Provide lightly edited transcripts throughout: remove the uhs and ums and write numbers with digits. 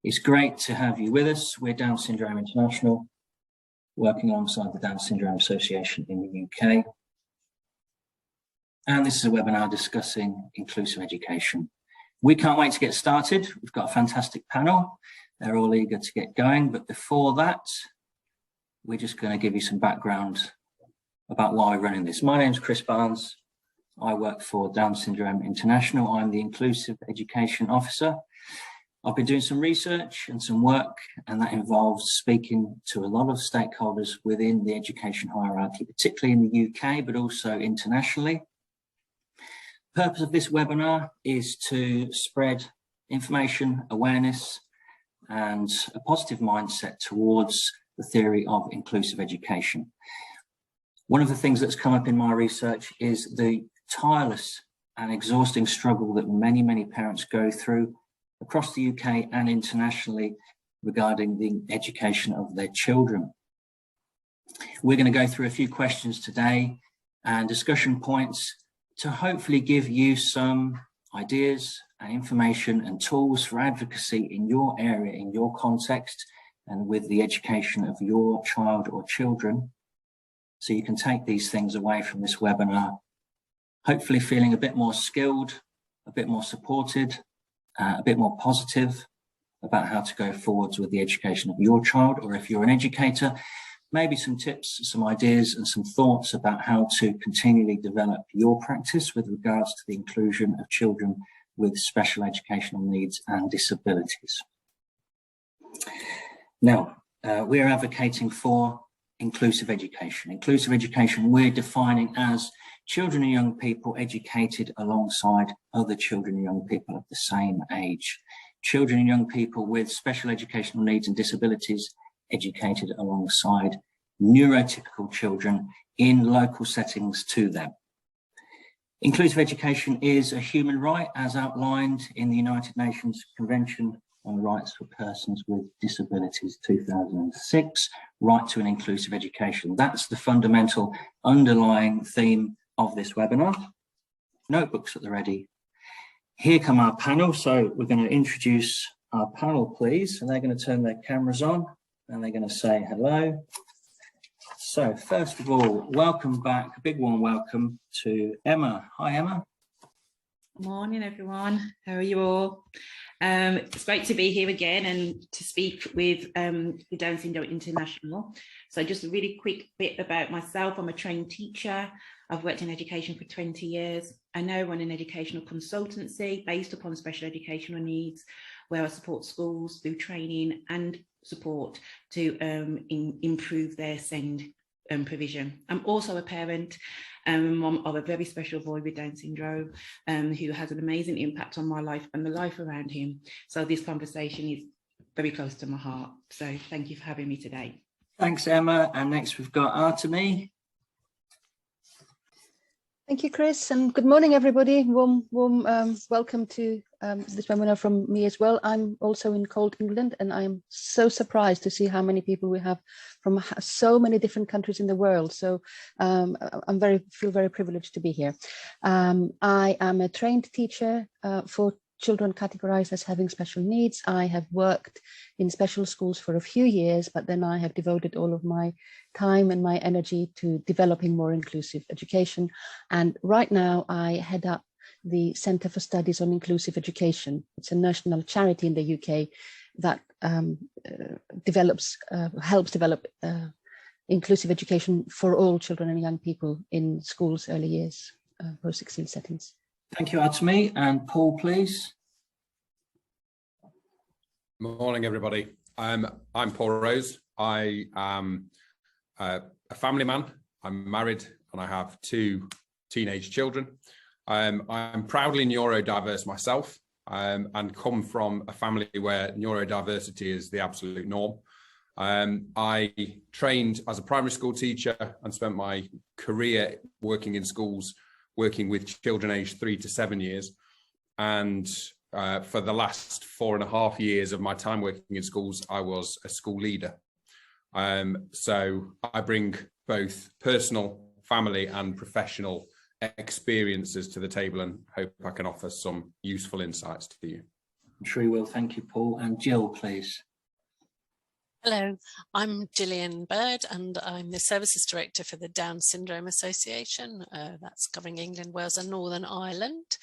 It's great to have you with us. We're Down Syndrome International, working alongside the Down Syndrome Association in the UK. And this is a webinar discussing inclusive education. We can't wait to get started. We've got a fantastic panel. They're all eager to get going. But before that, we're just going to give you some background about why we're running this. My name's Chris Barnes. I work for Down Syndrome International. I'm the Inclusive Education Officer. I've been doing some research and some work, and that involves speaking to a lot of stakeholders within the education hierarchy, particularly in the UK, but also internationally. The purpose of this webinar is to spread information, awareness, and a positive mindset towards the theory of inclusive education. One of the things that's come up in my research is the tireless and exhausting struggle that many, many parents go through across the UK and internationally regarding the education of their children. We're going to go through a few questions today and discussion points to hopefully give you some ideas and information and tools for advocacy in your area, in your context, and with the education of your child or children. So you can take these things away from this webinar, hopefully feeling a bit more skilled, a bit more supported, a bit more positive about how to go forwards with the education of your child, or if you're an educator, maybe some tips, some ideas and some thoughts about how to continually develop your practice with regards to the inclusion of children with special educational needs and disabilities. Now, we're advocating for inclusive education. Inclusive education we're defining as children and young people educated alongside other children and young people of the same age. Children and young people with special educational needs and disabilities educated alongside neurotypical children in local settings to them. Inclusive education is a human right as outlined in the United Nations Convention on Rights for Persons with Disabilities 2006, right to an inclusive education. That's the fundamental underlying theme of this webinar. Notebooks at the ready. Here come our panel. So we're going to introduce our panel, please. And they're going to turn their cameras on and they're going to say hello. So first of all, welcome back, a big warm welcome to Emma. Hi, Emma. Good morning, everyone. How are you all? It's great to be here again and to speak with the Down Syndrome International. So just a really quick bit about myself. I'm a trained teacher. I've worked in education for 20 years. I now run an educational consultancy based upon special educational needs, where I support schools through training and support to improve their SEND provision. I'm also a parent, mom of a very special boy with Down syndrome, who has an amazing impact on my life and the life around him. So this conversation is very close to my heart. So thank you for having me today. Thanks, Emma. And next we've got Artemi. Thank you, Chris, and good morning, everybody. Warm welcome to this webinar from me as well. I'm also in cold England, and I'm so surprised to see how many people we have from so many different countries in the world. So feel very privileged to be here. I am a trained teacher for children categorized as having special needs. I have worked in special schools for a few years, but then I have devoted all of my time and my energy to developing more inclusive education. And right now I head up the Centre for Studies on Inclusive Education. It's a national charity in the UK that helps develop inclusive education for all children and young people in schools, early years, post-16 settings. Thank you, Artemi. And Paul, please. Morning, everybody. I'm Paul Rose. I am a family man. I'm married and I have 2 teenage children. I'm proudly neurodiverse myself, and come from a family where neurodiversity is the absolute norm. I trained as a primary school teacher and spent my career working in schools, working with children aged 3 to 7 years. And for the last 4.5 years of my time working in schools, I was a school leader. So I bring both personal, family and professional experiences to the table and hope I can offer some useful insights to you. I'm sure you will. Thank you, Paul. And Jill, please. Hello, I'm Gillian Bird and I'm the Services Director for the Down Syndrome Association. That's covering England, Wales and Northern Ireland.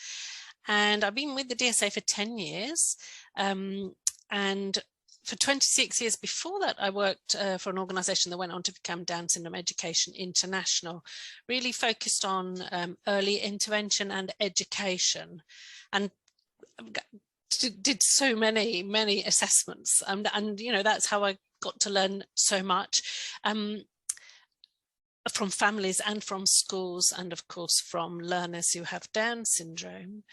And I've been with the DSA for 10 years. And for 26 years before that, I worked for an organisation that went on to become Down Syndrome Education International, really focused on early intervention and education, and did so many assessments. And you know, that's how I got to learn so much from families and from schools, and of course from learners who have Down syndrome.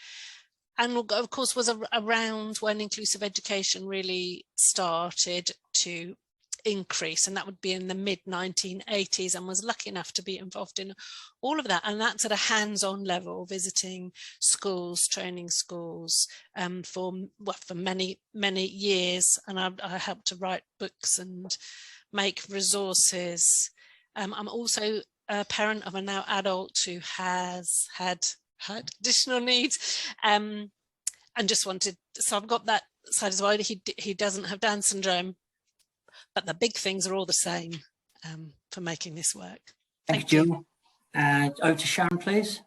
And of course was around when inclusive education really started to increase, and that would be in the mid-1980s, and was lucky enough to be involved in all of that. And that's at a hands-on level, visiting schools, training schools for many years. And I helped to write books and make resources. I'm also a parent of a now adult who has had additional needs, and just wanted, so I've got that side as well. He doesn't have Down syndrome, but the big things are all the same for making this work. Thank you, Jill. Over to Sharon, please.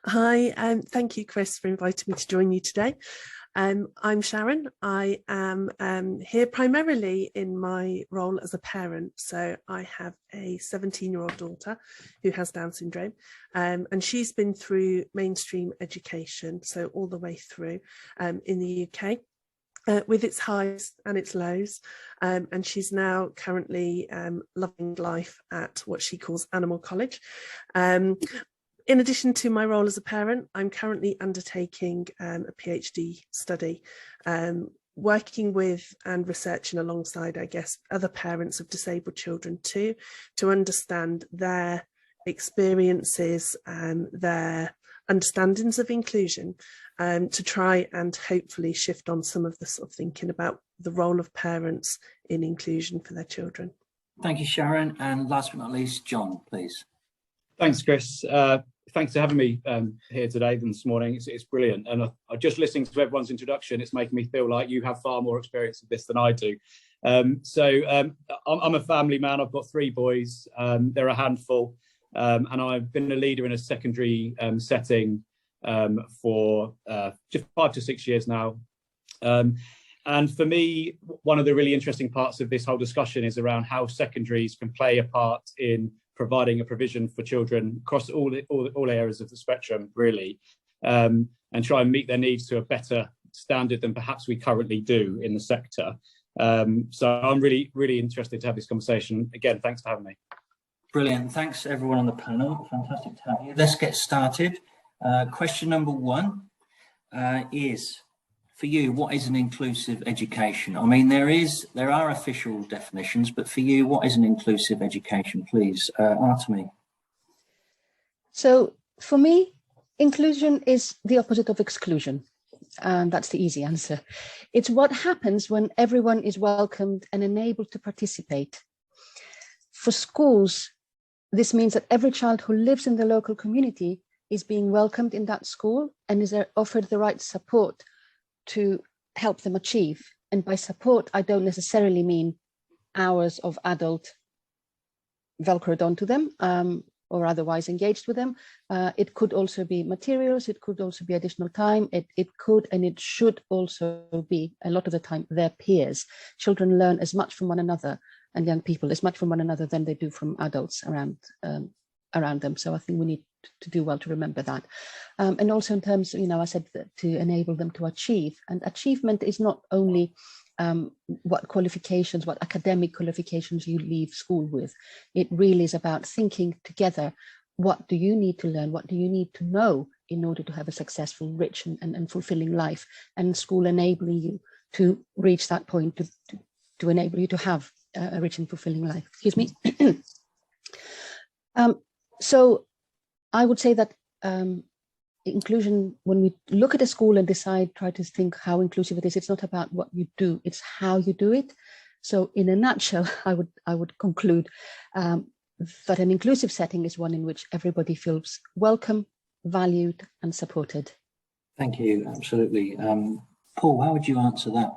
Hi, thank you, Chris, for inviting me to join you today. I'm Sharon. I am here primarily in my role as a parent. So I have a 17-year-old daughter who has Down syndrome, and she's been through mainstream education, so all the way through in the UK. With its highs and its lows, and she's now currently loving life at what she calls Animal College. In addition to my role as a parent, I'm currently undertaking a PhD study, working with and researching alongside, I guess, other parents of disabled children too, to understand their experiences and their understandings of inclusion, to try and hopefully shift on some of the sort of thinking about the role of parents in inclusion for their children. Thank you, Sharon. And last but not least, Jon, please. Thanks, Chris. Thanks for having me here today than this morning. It's brilliant. And just listening to everyone's introduction, it's making me feel like you have far more experience of this than I do. I'm a family man. I've got 3 boys. They're a handful. And I've been a leader in a secondary setting for just 5 to 6 years now. And for me, one of the really interesting parts of this whole discussion is around how secondaries can play a part in providing a provision for children across all areas of the spectrum, really, and try and meet their needs to a better standard than perhaps we currently do in the sector. So I'm really interested to have this conversation. Again, thanks for having me. Brilliant. Thanks everyone on the panel. Fantastic to have you. Let's get started. Question number 1 is, for you, what is an inclusive education? I mean, there are official definitions, but for you, what is an inclusive education, please? Artemi. So for me, inclusion is the opposite of exclusion. And that's the easy answer. It's what happens when everyone is welcomed and enabled to participate. For schools, this means that every child who lives in the local community is being welcomed in that school and is offered the right support to help them achieve. And by support, I don't necessarily mean hours of adult velcroed onto them or otherwise engaged with them. It could also be materials, it could also be additional time, it could and it should also be, a lot of the time, their peers. Children learn as much from one another, and young people as much from one another than they do from adults around them. So I think we need to do well to remember that. And also in terms, I said that to enable them to achieve, and achievement is not only what academic qualifications you leave school with. It really is about thinking together, what do you need to learn? What do you need to know in order to have a successful, rich and fulfilling life? And school enabling you to reach that point, to enable you to have a rich and fulfilling life. Excuse me. So I would say that inclusion, when we look at a school and try to think how inclusive it is, it's not about what you do, it's how you do it. So in a nutshell, I would conclude that an inclusive setting is one in which everybody feels welcome, valued and supported. Thank you, absolutely. Paul, how would you answer that?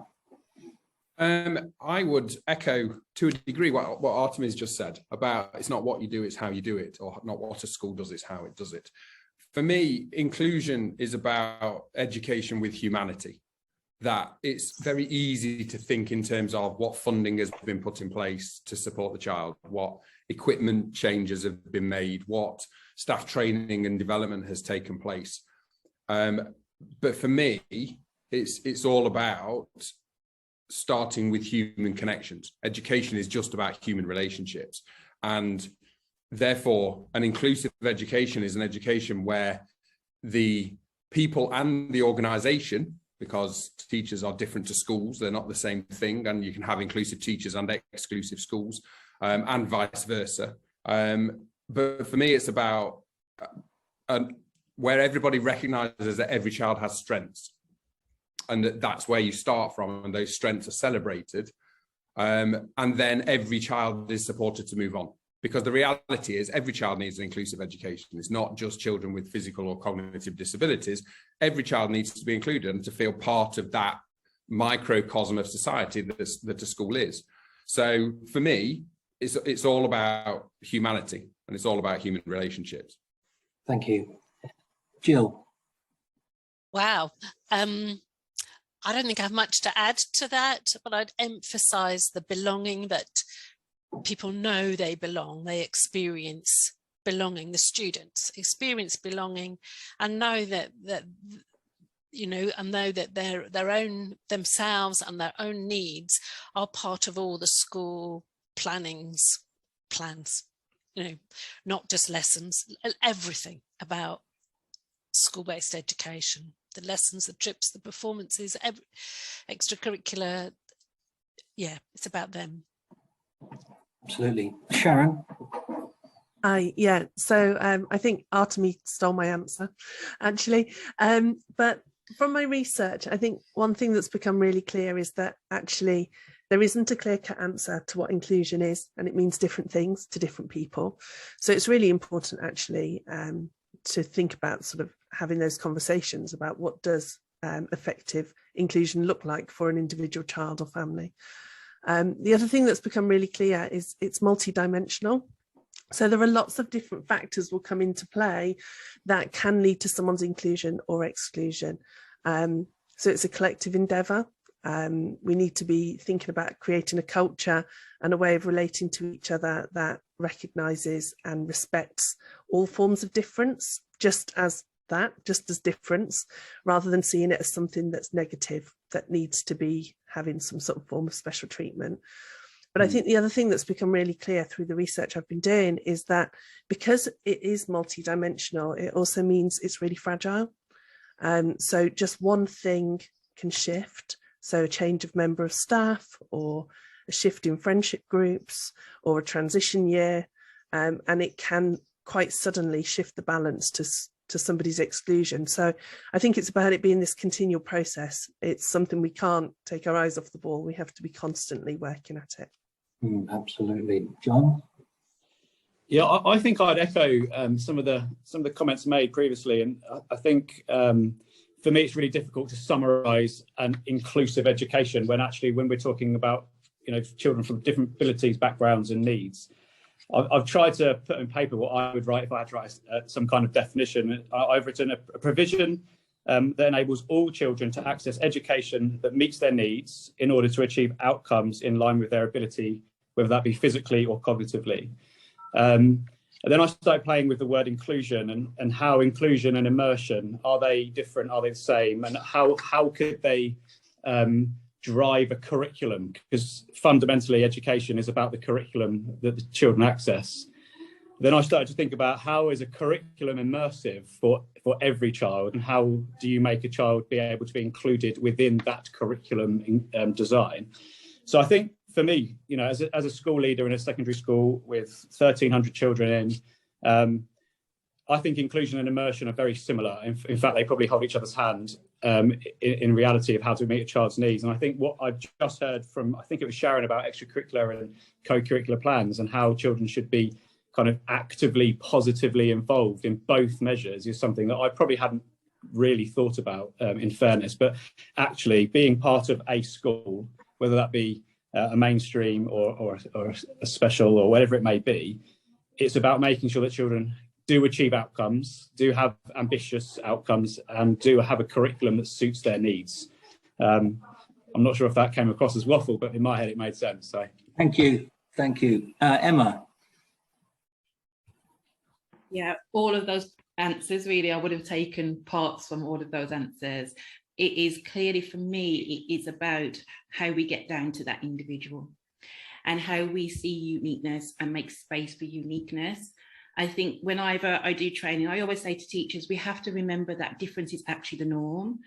I would echo to a degree what Artemi's just said about it's not what you do, it's how you do it, or not what a school does, it's how it does it. For me, inclusion is about education with humanity. That it's very easy to think in terms of what funding has been put in place to support the child, what equipment changes have been made, what staff training and development has taken place. But for me, it's all about starting with human connections. Education is just about human relationships, and therefore an inclusive education is an education where the people and the organization, because teachers are different to schools, they're not the same thing, and you can have inclusive teachers and exclusive schools, and vice versa. But for me, it's about where everybody recognizes that every child has strengths, and that's where you start from, and those strengths are celebrated, and then every child is supported to move on. Because the reality is every child needs an inclusive education. It's not just children with physical or cognitive disabilities. Every child needs to be included and to feel part of that microcosm of society that a school is. So for me, it's all about humanity, and it's all about human relationships. Thank you. Jill. Wow. I don't think I have much to add to that, but I'd emphasize the belonging, that people know they belong, they experience belonging, the students experience belonging, and know that you know, and know that their own themselves and their own needs are part of all the school plans, you know, not just lessons, everything about school-based education, the lessons, the trips, the performances, extracurricular. Yeah, it's about them. Absolutely. Sharon? Yeah, so I think Artemi stole my answer, actually. But from my research, I think one thing that's become really clear is that actually there isn't a clear-cut answer to what inclusion is, and it means different things to different people. So it's really important, actually, to think about sort of having those conversations about what does effective inclusion look like for an individual child or family. The other thing that's become really clear is it's multidimensional. So there are lots of different factors will come into play that can lead to someone's inclusion or exclusion. So it's a collective endeavour. We need to be thinking about creating a culture and a way of relating to each other that recognises and respects all forms of difference, just as difference, rather than seeing it as something that's negative, that needs to be having some sort of form of special treatment. But I think the other thing that's become really clear through the research I've been doing is that because it is multidimensional, it also means it's really fragile. So just one thing can shift. So a change of member of staff, or a shift in friendship groups, or a transition year, and it can quite suddenly shift the balance to somebody's exclusion. So I think it's about it being this continual process. It's something we can't take our eyes off the ball. We have to be constantly working at it. Absolutely. Jon? Yeah, I think I'd echo some of the comments made previously, and I think for me it's really difficult to summarise an inclusive education when we're talking about, you know, children from different abilities, backgrounds, and needs. I've tried to put in paper what I would write if I had to write some kind of definition. I've written a provision that enables all children to access education that meets their needs in order to achieve outcomes in line with their ability, whether that be physically or cognitively. And then I started playing with the word inclusion and how inclusion and immersion, are they different, are they the same, and how could they drive a curriculum, because fundamentally education is about the curriculum that the children access. Then I started to think about how is a curriculum immersive for every child, and how do you make a child be able to be included within that curriculum design. So I think for me, you know, as a school leader in a secondary school with 1,300 children in, I think inclusion and immersion are very similar. In fact, they probably hold each other's hand in reality of how to meet a child's needs. And I think what I've just heard from, I think it was Sharon, about extracurricular and co-curricular plans and how children should be kind of actively, positively involved in both measures is something that I probably hadn't really thought about, in fairness. But actually being part of a school, whether that be a mainstream or a special or whatever it may be, it's about making sure that children do achieve outcomes, do have ambitious outcomes, and do have a curriculum that suits their needs. I'm not sure if that came across as waffle, but in my head it made sense. So thank you. Emma. Yeah, all of those answers, really, I would have taken parts from all of those answers. It is clearly, for me, it is about how we get down to that individual and how we see uniqueness and make space for uniqueness. I think whenever I do training, I always say to teachers, we have to remember that difference is actually the norm.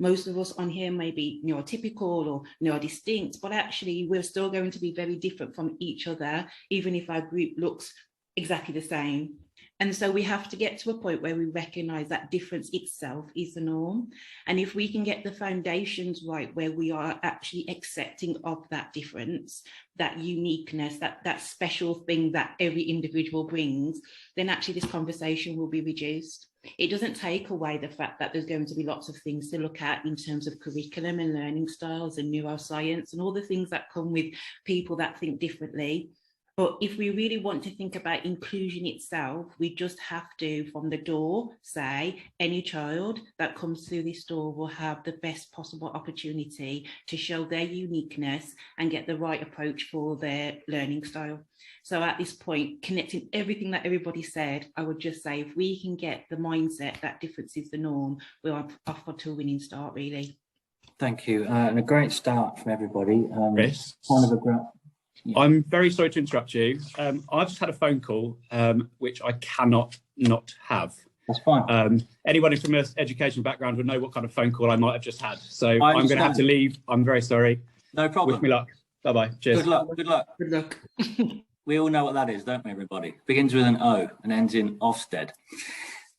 Most of us on here may be neurotypical or neurodistinct, but actually we're still going to be very different from each other, even if our group looks exactly the same. And so we have to get to a point where we recognise that difference itself is the norm. And if we can get the foundations right, where we are actually accepting of that difference, that uniqueness, that special thing that every individual brings, then actually this conversation will be reduced. It doesn't take away the fact that there's going to be lots of things to look at in terms of curriculum and learning styles and neuroscience and all the things that come with people that think differently. But if we really want to think about inclusion itself, we just have to, from the door, say any child that comes through this door will have the best possible opportunity to show their uniqueness and get the right approach for their learning style. So at this point, connecting everything that everybody said, I would just say, if we can get the mindset that difference is the norm, we're off to a winning start, really. Thank you. And a great start from everybody. Chris? Kind of a great... Yeah. I'm very sorry to interrupt you. I've just had a phone call, which I cannot not have. That's fine. Anyone from an education background would know what kind of phone call I might have just had. So I'm going to have to leave. I'm very sorry. No problem. Wish me luck. Bye-bye. Cheers. Good luck. Good luck. Good luck. We all know what that is, don't we, everybody? Begins with an O and ends in Ofsted.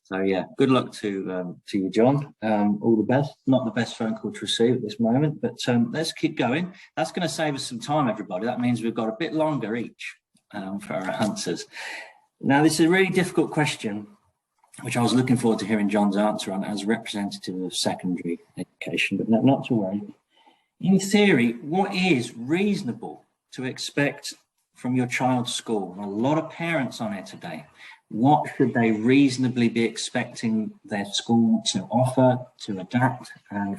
So yeah, good luck to you, John. All the best. Not the best phone call to receive at this moment, but let's keep going. That's going to save us some time, everybody. That means we've got a bit longer each for our answers. Now, this is a really difficult question, which I was looking forward to hearing John's answer on as representative of secondary education, but not to worry. In theory, what is reasonable to expect from your child's school? And a lot of parents on here today. What should they reasonably be expecting their school to offer, to adapt, and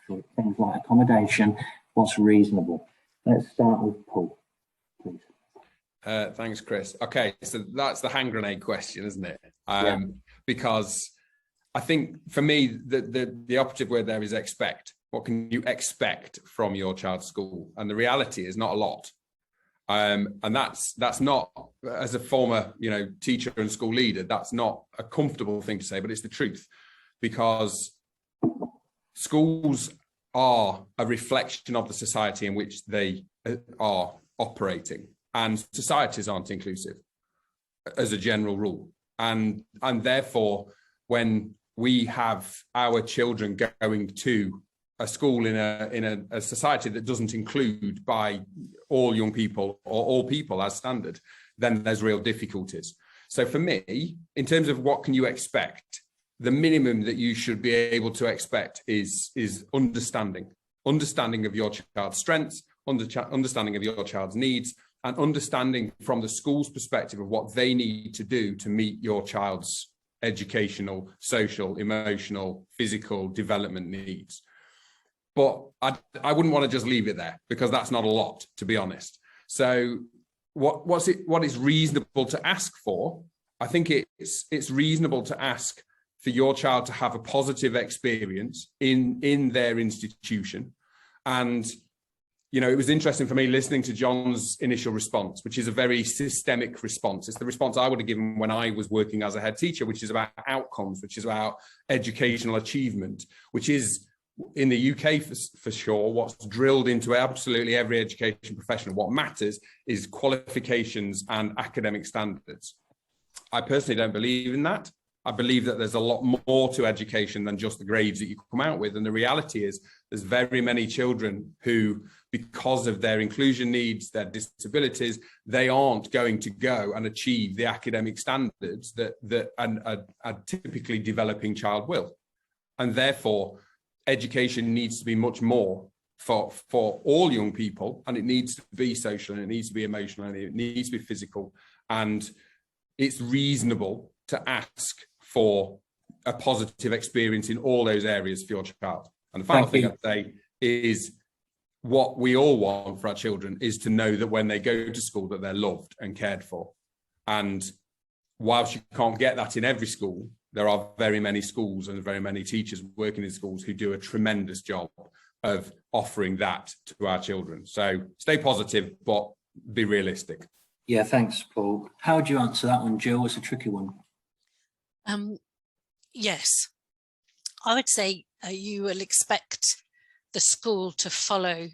for things like accommodation? What's reasonable? Let's start with Paul, please. Thanks, Chris. Okay, so that's the hand grenade question, isn't it? Yeah. Because I think for me, the operative word there is expect. What can you expect from your child's school? And the reality is not a lot. And that's not, as a former, teacher and school leader, that's not a comfortable thing to say, but it's the truth, because schools are a reflection of the society in which they are operating, and societies aren't inclusive as a general rule. And therefore, when we have our children going to a school in a society that doesn't include by all young people or all people as standard, then there's real difficulties. So for me, in terms of what can you expect, the minimum that you should be able to expect is understanding of your child's strengths, understanding of your child's needs, and understanding from the school's perspective of what they need to do to meet your child's educational, social, emotional, physical development needs. But I wouldn't want to just leave it there, because that's not a lot, to be honest. So what is reasonable to ask for? I think it's reasonable to ask for your child to have a positive experience in their institution. And, it was interesting for me listening to John's initial response, which is a very systemic response. It's the response I would have given when I was working as a head teacher, which is about outcomes, which is about educational achievement, which is, in the UK for sure, what's drilled into absolutely every education profession. What matters is qualifications and academic standards. I personally don't believe in that. I believe that there's a lot more to education than just the grades that you come out with. And the reality is there's very many children who, because of their inclusion needs, their disabilities, they aren't going to go and achieve the academic standards that a typically developing child will. And therefore, education needs to be much more for all young people, and it needs to be social, and it needs to be emotional, and it needs to be physical. And it's reasonable to ask for a positive experience in all those areas for your child. And the final thing I'd say is, what we all want for our children is to know that when they go to school that they're loved and cared for. And whilst you can't get that in every school, there are very many schools and very many teachers working in schools who do a tremendous job of offering that to our children. So stay positive, but be realistic. Yeah, thanks, Paul. How would you answer that one, Jill? It's a tricky one. Yes, I would say you will expect the school to follow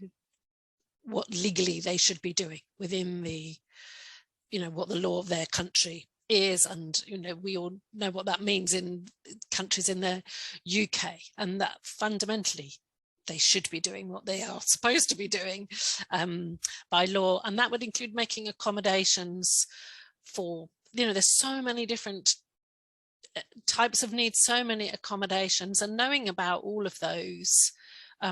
what legally they should be doing within the, what the law of their country is. And, we all know what that means in countries in the UK, and that fundamentally they should be doing what they are supposed to be doing by law. And that would include making accommodations for, there's so many different types of needs, so many accommodations, and knowing about all of those.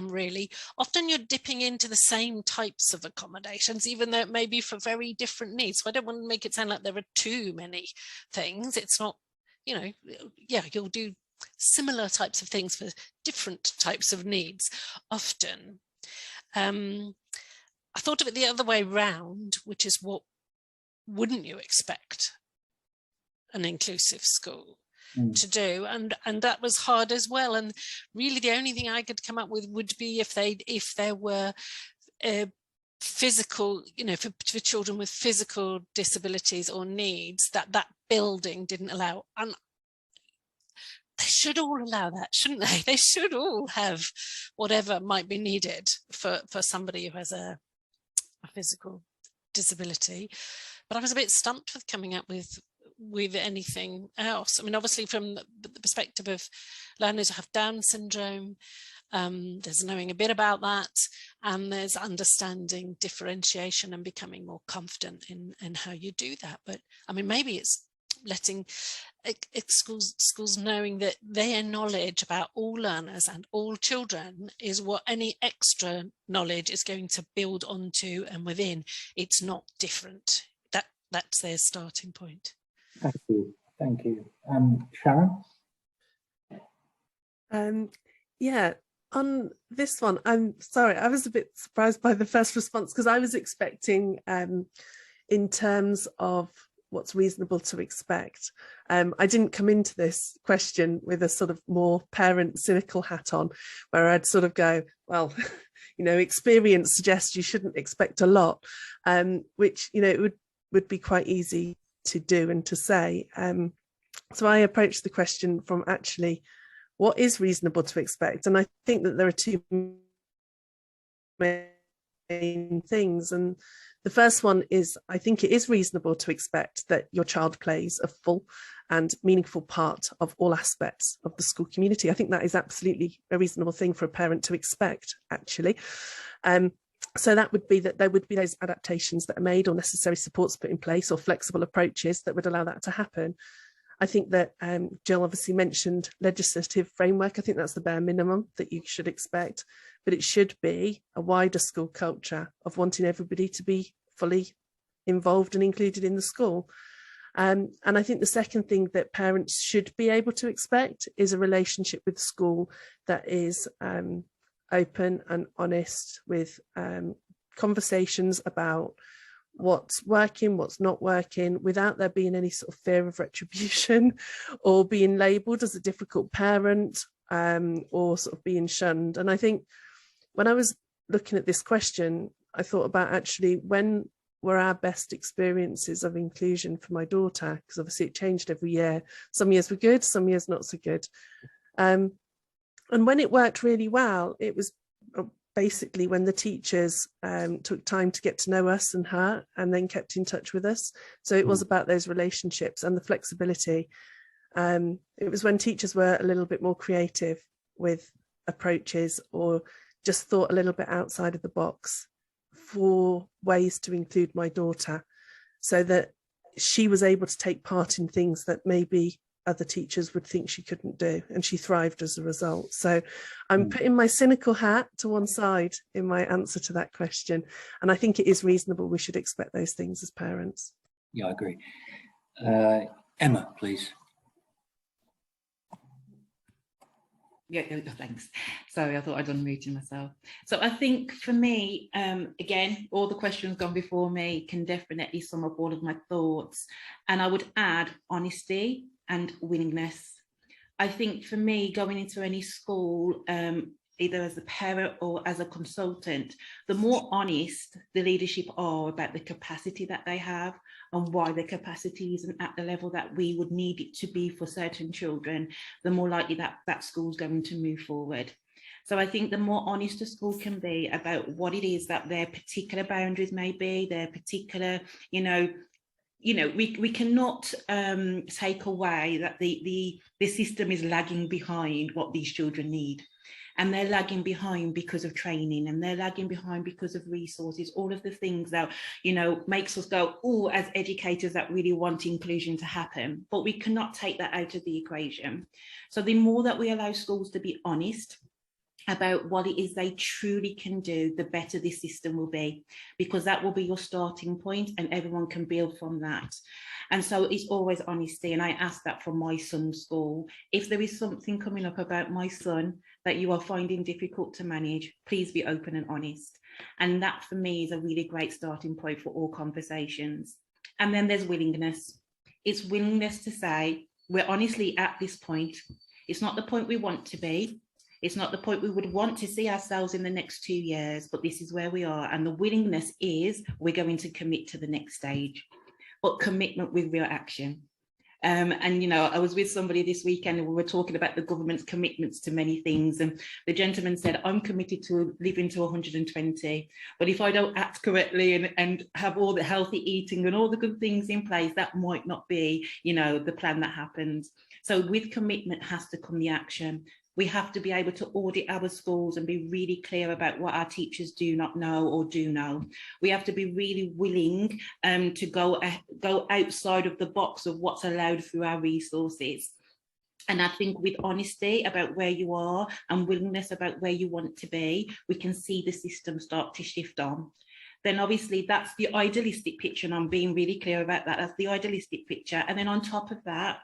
Really, often you're dipping into the same types of accommodations, even though it may be for very different needs. So I don't want to make it sound like there are too many things. It's not, you'll do similar types of things for different types of needs often. I thought of it the other way round, which is, what wouldn't you expect an inclusive school to do? And that was hard as well. And really the only thing I could come up with would be if there were physical, for children with physical disabilities or needs, that building didn't allow. And they should all allow that, shouldn't they? They should all have whatever might be needed for somebody who has a physical disability. But I was a bit stumped with coming up with anything else. I mean, obviously from the perspective of learners who have Down syndrome, there's knowing a bit about that, and there's understanding differentiation and becoming more confident in how you do that. But I mean, maybe it's letting schools knowing that their knowledge about all learners and all children is what any extra knowledge is going to build onto and within. It's not different. That's their starting point. Thank you. Thank you. Sharon? Yeah, on this one, I'm sorry, I was a bit surprised by the first response, because I was expecting in terms of what's reasonable to expect. I didn't come into this question with a sort of more parent cynical hat on, where I'd sort of go, well, experience suggests you shouldn't expect a lot, which, it would be quite easy to do and to say. So I approached the question from actually, what is reasonable to expect? And I think that there are two main things. And the first one is, I think it is reasonable to expect that your child plays a full and meaningful part of all aspects of the school community. I think that is absolutely a reasonable thing for a parent to expect, actually. So that would be that there would be those adaptations that are made, or necessary supports put in place, or flexible approaches that would allow that to happen. I think that Jill obviously mentioned legislative framework. I think that's the bare minimum that you should expect, but it should be a wider school culture of wanting everybody to be fully involved and included in the school. And I think the second thing that parents should be able to expect is a relationship with the school that is open and honest, with conversations about what's working, what's not working, without there being any sort of fear of retribution or being labelled as a difficult parent, or sort of being shunned. And I think when I was looking at this question, I thought about actually, when were our best experiences of inclusion for my daughter? Because obviously it changed every year. Some years were good, some years not so good. And when it worked really well, it was basically when the teachers took time to get to know us and her, and then kept in touch with us. So it was about those relationships and the flexibility. It was when teachers were a little bit more creative with approaches, or just thought a little bit outside of the box for ways to include my daughter, so that she was able to take part in things that maybe other teachers would think she couldn't do, and she thrived as a result. So I'm putting my cynical hat to one side in my answer to that question, and I think it is reasonable we should expect those things as parents. Yeah, I agree. Emma, please. Yeah, thanks. Sorry, I thought I'd unmuted myself. So I think for me, again, all the questions gone before me can definitely sum up all of my thoughts. And I would add honesty and willingness. I think for me, going into any school, either as a parent or as a consultant, the more honest the leadership are about the capacity that they have and why their capacity isn't at the level that we would need it to be for certain children, the more likely that school's going to move forward. So I think the more honest a school can be about what it is that their particular boundaries may be, their particular, we cannot take away that the system is lagging behind what these children need. And they're lagging behind because of training, and they're lagging behind because of resources, all of the things that, makes us go, oh, as educators that really want inclusion to happen. But we cannot take that out of the equation. So the more that we allow schools to be honest about what it is they truly can do, the better this system will be, because that will be your starting point and everyone can build from that. And so it's always honesty. And I ask that from my son's school. If there is something coming up about my son that you are finding difficult to manage, please be open and honest. And that for me is a really great starting point for all conversations. And then there's willingness. It's willingness to say, we're honestly at this point. It's not the point we want to be. It's not the point we would want to see ourselves in the next 2 years, but this is where we are. And the willingness is we're going to commit to the next stage, but commitment with real action. I was with somebody this weekend and we were talking about the government's commitments to many things. And the gentleman said, I'm committed to living to 120. But if I don't act correctly and have all the healthy eating and all the good things in place, that might not be, the plan that happens. So with commitment has to come the action. We have to be able to audit our schools and be really clear about what our teachers do not know or do know. We have to be really willing to go outside of the box of what's allowed through our resources. And I think with honesty about where you are and willingness about where you want to be, we can see the system start to shift on. Then obviously that's the idealistic picture, and I'm being really clear about that. That's the idealistic picture. And then on top of that,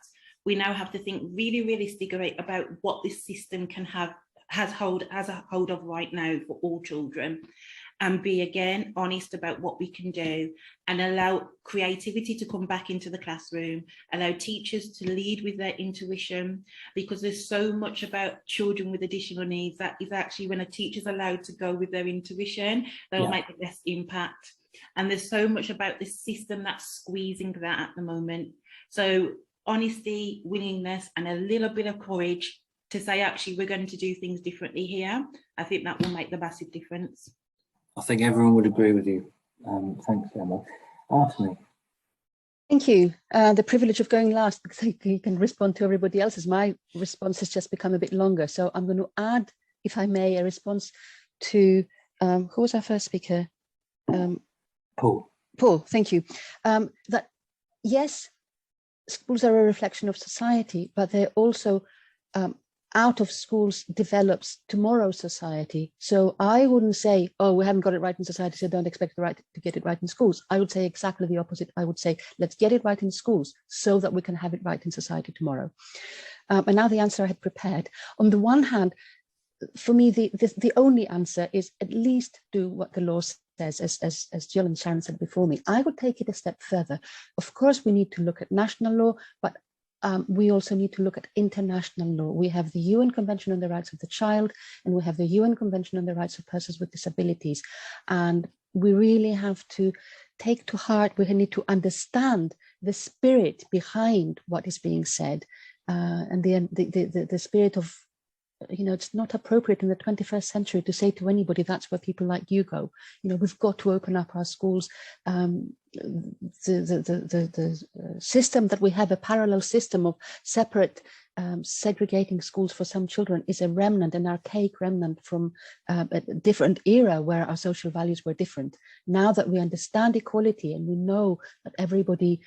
we now have to think really realistically about what this system has a hold of right now for all children, and be again honest about what we can do and allow creativity to come back into the classroom, allow teachers to lead with their intuition, because there's so much about children with additional needs that is actually when a teacher's allowed to go with their intuition, they'll make the best impact. And there's so much about the system that's squeezing that at the moment. So honesty, willingness, and a little bit of courage to say, actually, we're going to do things differently here. I think that will make the massive difference. I think everyone would agree with you. Thanks, Emma. Artemi. Thank you. The privilege of going last, because you can respond to everybody else's. My response has just become a bit longer. So I'm going to add, if I may, a response to, who was our first speaker? Paul. Paul, thank you. That, yes, schools are a reflection of society, but they're also out of schools develops tomorrow's society. So I wouldn't say, oh, we haven't got it right in society, so don't expect to get it right in schools. I would say exactly the opposite. I would say, let's get it right in schools so that we can have it right in society tomorrow. And now the answer I had prepared. On the one hand, for me, the only answer is at least do what the law says, as Jill and Sharon said before me. I would take it a step further. Of course, we need to look at national law, but we also need to look at international law. We have the UN Convention on the Rights of the Child, and we have the UN Convention on the Rights of Persons with Disabilities. And we really have to take to heart, we need to understand the spirit behind what is being said, and the spirit of, it's not appropriate in the 21st century to say to anybody, that's where people like you go. We've got to open up our schools. The system that we have, a parallel system of separate segregating schools for some children is a remnant, an archaic remnant from a different era where our social values were different. Now that we understand equality and we know that everybody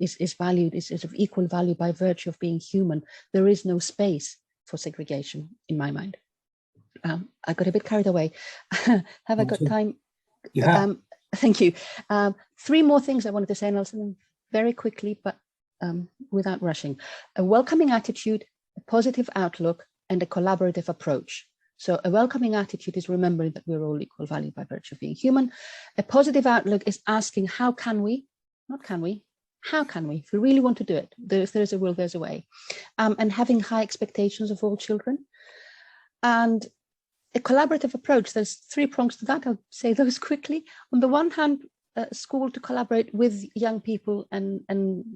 is valued, is of equal value by virtue of being human, there is no space for segregation in my mind. I got a bit carried away. Have I got time? You have. Thank you. 3 more things I wanted to say, and I'll say them very quickly, but without rushing. A welcoming attitude, a positive outlook, and a collaborative approach. So a welcoming attitude is remembering that we're all equal value by virtue of being human. A positive outlook is asking, how can we, not can we, how can we, if we really want to do it, if there's a will, there's a way. And having high expectations of all children. And a collaborative approach, there's 3 prongs to that. I'll say those quickly. On the one hand, school to collaborate with young people and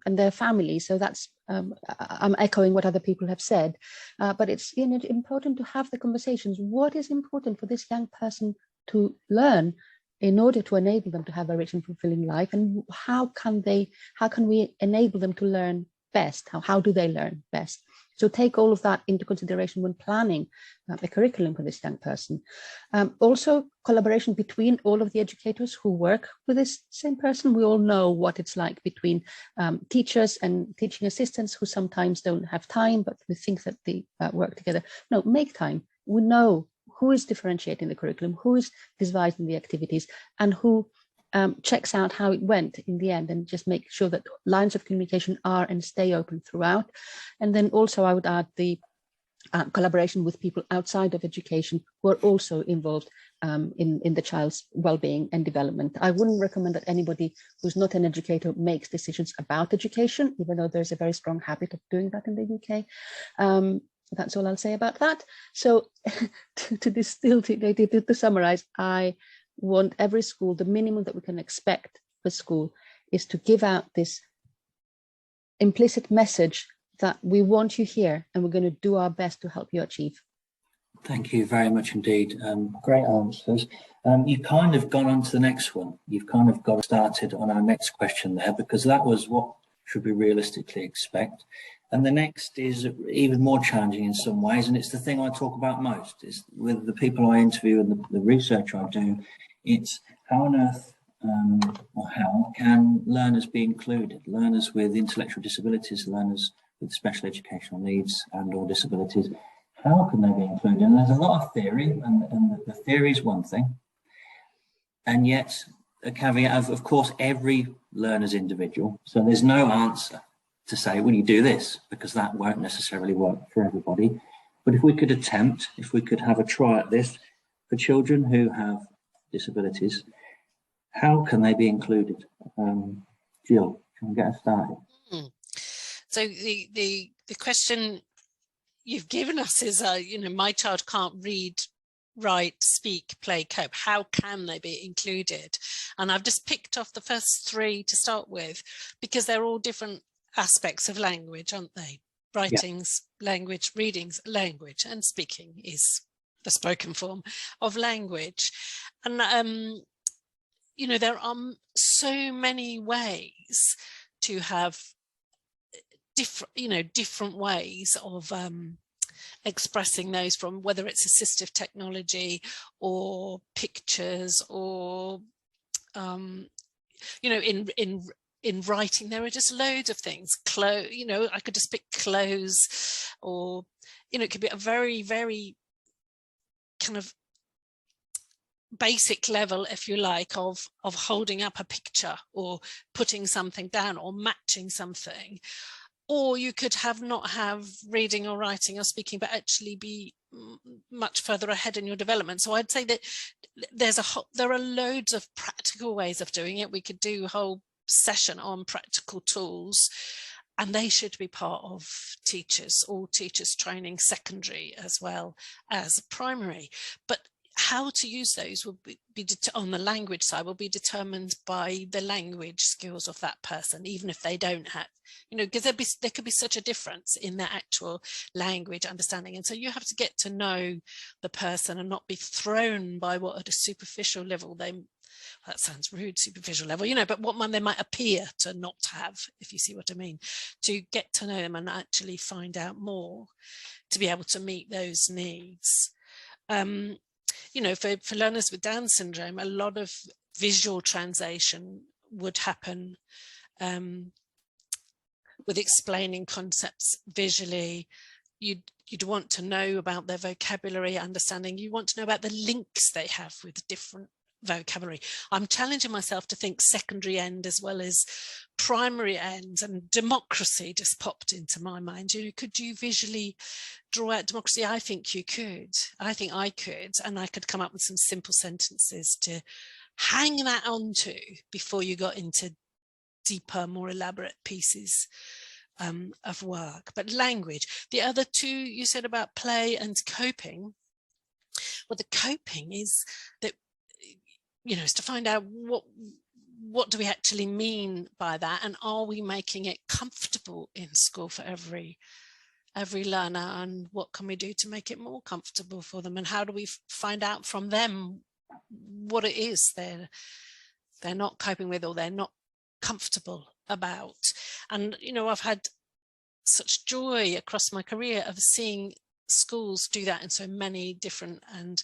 their families. So that's, I'm echoing what other people have said, but it's important to have the conversations. What is important for this young person to learn in order to enable them to have a rich and fulfilling life? And how can we enable them to learn best? How do they learn best? So take all of that into consideration when planning a curriculum for this young person. Also, collaboration between all of the educators who work with this same person. We all know what it's like between teachers and teaching assistants who sometimes don't have time, but we think that they work together. No, make time. We know who is differentiating the curriculum, who is devising the activities, and who checks out how it went in the end, and just make sure that lines of communication are and stay open throughout. And then also I would add the collaboration with people outside of education who are also involved in the child's well-being and development. I wouldn't recommend that anybody who's not an educator makes decisions about education, even though there's a very strong habit of doing that in the UK. That's all I'll say about that. So to summarize, I want every school, the minimum that we can expect for school is to give out this implicit message that we want you here and we're going to do our best to help you achieve. Thank you very much indeed. Great answers. You've kind of gone on to the next one. You've kind of got started on our next question there, because that was what should we realistically expect. And the next is even more challenging in some ways, and it's the thing I talk about most. Is with the people I interview and the research I do, it's how on earth or how can learners be included? Learners with intellectual disabilities, learners with special educational needs and or disabilities, how can they be included? And there's a lot of theory, and the theory is one thing, and yet a caveat of course, every learner's individual. So there's no answer to say, well, you do this, because that won't necessarily work for everybody. But if we could attempt, if we could have a try at this for children who have disabilities, how can they be included? Jill, can we get us started? So the question you've given us is, my child can't read, write, speak, play, cope. How can they be included? And I've just picked off the first 3 to start with, because they're all different aspects of language, aren't they? Writings, language, readings, language, and speaking is the spoken form of language. And there are so many ways to have different ways of expressing those, from whether it's assistive technology or pictures or in writing. There are just loads of things. I could just pick clothes, or it could be a very, very kind of basic level, if you like, of holding up a picture or putting something down or matching something. Or you could not have reading or writing or speaking, but actually be much further ahead in your development. So I'd say that there are loads of practical ways of doing it. We could do a whole session on practical tools, and they should be part of all teachers training, secondary as well as primary. But how to use those will be on the language side will be determined by the language skills of that person, even if they don't have, because there could be such a difference in their actual language understanding. And so you have to get to know the person and not be thrown by what at a superficial level that sounds rude, superficial level, you know, but what they might appear to not have, if you see what I mean, to get to know them and actually find out more to be able to meet those needs. You know, for learners with Down syndrome, a lot of visual translation would happen with explaining concepts visually. You'd want to know about their vocabulary, understanding. You want to know about the links they have with different vocabulary. I'm challenging myself to think secondary end as well as primary end, and democracy just popped into my mind. You know, could you visually draw out democracy? I think you could. I think I could, and I could come up with some simple sentences to hang that onto before you got into deeper, more elaborate pieces of work. But language, the other two you said about play and coping. Well, the coping is that, you know, is to find out what do we actually mean by that, and are we making it comfortable in school for every learner, and what can we do to make it more comfortable for them, and how do we find out from them what it is they're not coping with or they're not comfortable about. And you know, I've had such joy across my career of seeing schools do that in so many different and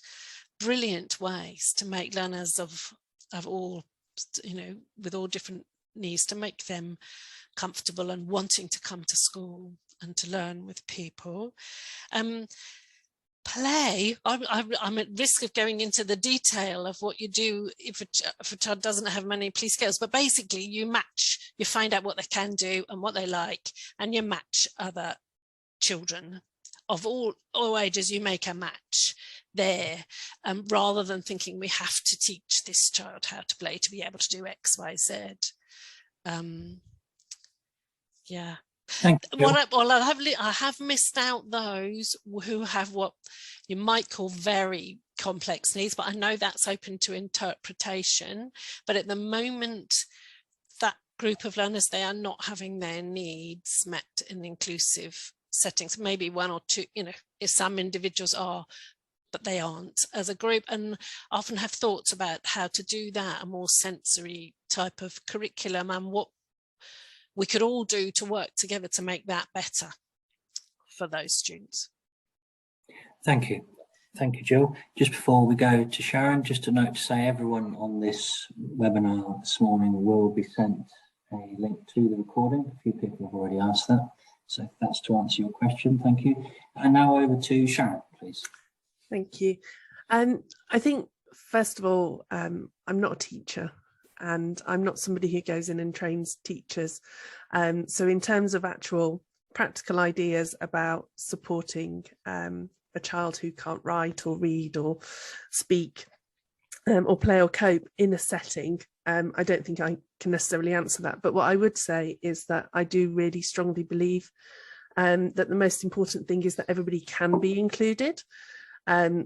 brilliant ways to make learners of all, you know, with all different needs, to make them comfortable and wanting to come to school and to learn with people. Play, I'm at risk of going into the detail of what you do if a child doesn't have many play skills, but basically you find out what they can do and what they like, and you match other children of all ages. You make a match there, rather than thinking we have to teach this child how to play to be able to do X, Y, Z. Yeah. Thank you. I have missed out those who have what you might call very complex needs, but I know that's open to interpretation. But at the moment, that group of learners, they are not having their needs met in inclusive settings. Maybe one or two, you know, if some individuals are, but they aren't as a group, and often have thoughts about how to do that, a more sensory type of curriculum, and what we could all do to work together to make that better for those students. Thank you. Thank you, Jill. Just before we go to Sharon, just a note to say everyone on this webinar this morning will be sent a link to the recording. A few people have already asked that. So that's to answer your question. Thank you. And now over to Sharon, please. Thank you. I think, first of all, I'm not a teacher, and I'm not somebody who goes in and trains teachers. So in terms of actual practical ideas about supporting a child who can't write or read or speak or play or cope in a setting, I don't think I can necessarily answer that. But what I would say is that I do really strongly believe that the most important thing is that everybody can be included.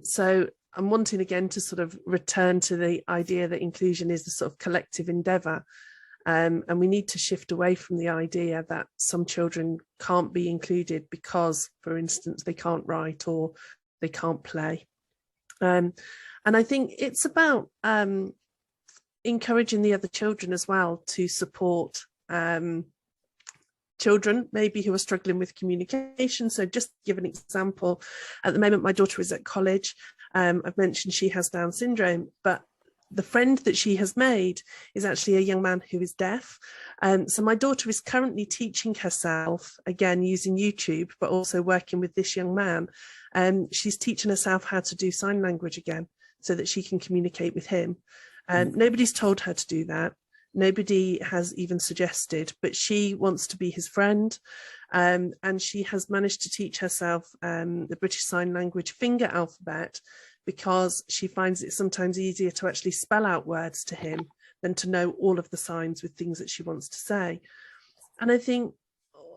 So I'm wanting again to sort of return to the idea that inclusion is a sort of collective endeavour, and we need to shift away from the idea that some children can't be included because, for instance, they can't write or they can't play. And I think it's about encouraging the other children as well to support children maybe who are struggling with communication. So just to give an example, at the moment my daughter is at college. I've mentioned she has Down syndrome, but the friend that she has made is actually a young man who is deaf. So my daughter is currently teaching herself, again using YouTube, but also working with this young man. She's teaching herself how to do sign language again so that she can communicate with him. Nobody's told her to do that. Nobody has even suggested, but she wants to be his friend. And she has managed to teach herself the British Sign Language finger alphabet, because she finds it sometimes easier to actually spell out words to him than to know all of the signs with things that she wants to say. And I think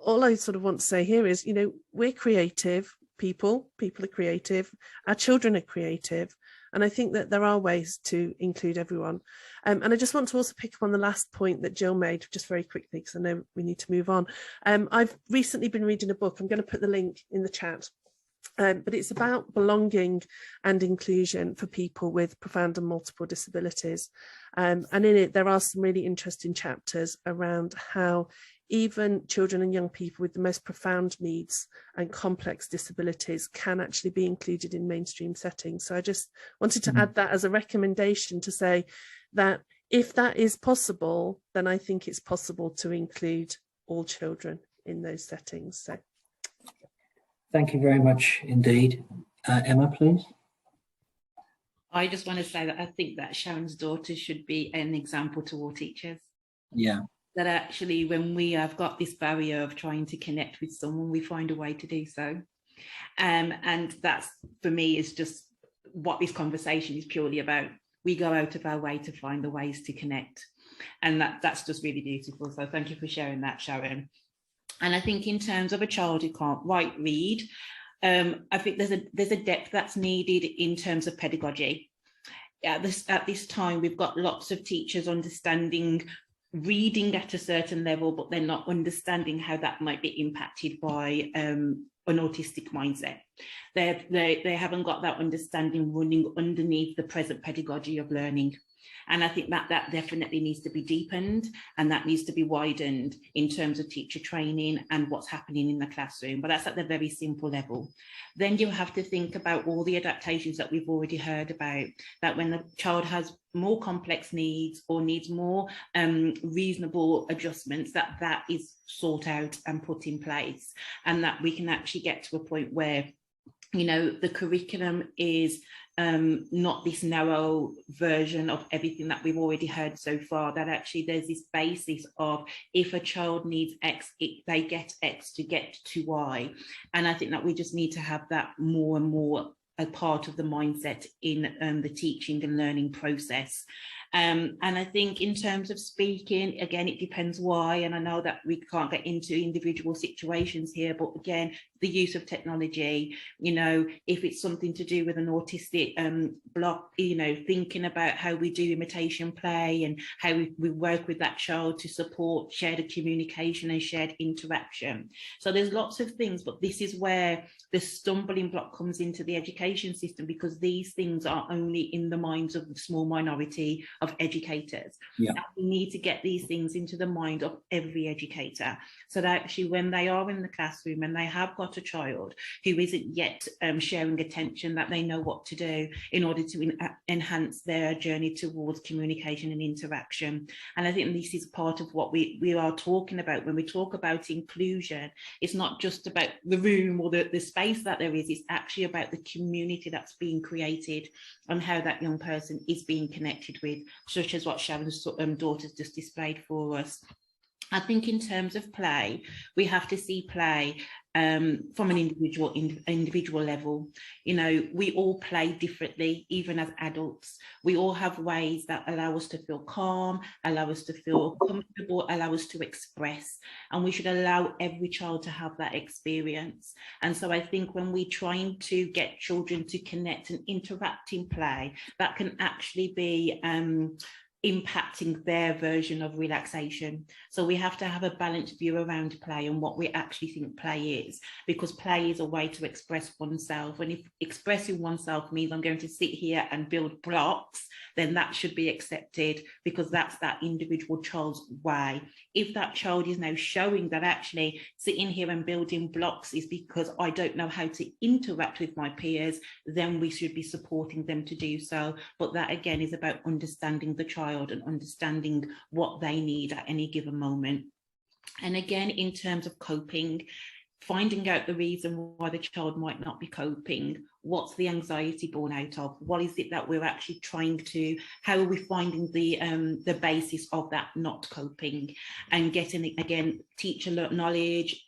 all I sort of want to say here is, you know, we're creative people are creative, our children are creative. And I think that there are ways to include everyone. And I just want to also pick up on the last point that Jill made just very quickly, because I know we need to move on. I've recently been reading a book. I'm going to put the link in the chat. But it's about belonging and inclusion for people with profound and multiple disabilities. And in it, there are some really interesting chapters around how even children and young people with the most profound needs and complex disabilities can actually be included in mainstream settings. So I just wanted to add that as a recommendation to say that if that is possible, then I think it's possible to include all children in those settings. So. Thank you very much indeed. Emma, please. I just want to say that I think that Sharon's daughter should be an example to all teachers. Yeah. That actually when we have got this barrier of trying to connect with someone, we find a way to do so. And that's, for me, is just what this conversation is purely about. We go out of our way to find the ways to connect. And that's just really beautiful. So thank you for sharing that, Sharon. And I think in terms of a child who can't write, read, I think there's a depth that's needed in terms of pedagogy. At this time, we've got lots of teachers understanding reading at a certain level, but they're not understanding how that might be impacted by an autistic mindset. They haven't got that understanding running underneath the present pedagogy of learning. And I think that definitely needs to be deepened, and that needs to be widened in terms of teacher training and what's happening in the classroom. But that's at the very simple level. Then you have to think about all the adaptations that we've already heard about, that when the child has more complex needs or needs more reasonable adjustments, that is sought out and put in place, and that we can actually get to a point where, you know, the curriculum is not this narrow version of everything that we've already heard so far, that actually there's this basis of if a child needs X, they get X to get to Y. And I think that we just need to have that more and more a part of the mindset in the teaching and learning process. And I think in terms of speaking, again, it depends why, and I know that we can't get into individual situations here, but again, the use of technology, you know, if it's something to do with an autistic block, you know, thinking about how we do imitation play and how we work with that child to support shared communication and shared interaction. So there's lots of things, but this is where the stumbling block comes into the education system, because these things are only in the minds of the small minority of educators. Yeah. And we need to get these things into the mind of every educator, so that actually when they are in the classroom and they have got a child who isn't yet sharing attention, that they know what to do in order to enhance their journey towards communication and interaction. And I think this is part of what we are talking about when we talk about inclusion. It's not just about the room or the space that there is, it's actually about the community that's being created and how that young person is being connected with, such as what Sharon's daughter's just displayed for us. I think in terms of play, we have to see play from an individual level. You know, we all play differently, even as adults. We all have ways that allow us to feel calm, allow us to feel comfortable, allow us to express, and we should allow every child to have that experience. And so I think when we're trying to get children to connect and interact in play, that can actually be impacting their version of relaxation. So we have to have a balanced view around play and what we actually think play is, because play is a way to express oneself. And if expressing oneself means I'm going to sit here and build blocks, then that should be accepted, because that's that individual child's way. If that child is now showing that actually sitting here and building blocks is because I don't know how to interact with my peers, then we should be supporting them to do so. But that again is about understanding the child and understanding what they need at any given moment. And again, in terms of coping, finding out the reason why the child might not be coping. What's the anxiety born out of? What is it that we're actually trying to, how are we finding the basis of that not coping, and getting, again, teacher knowledge,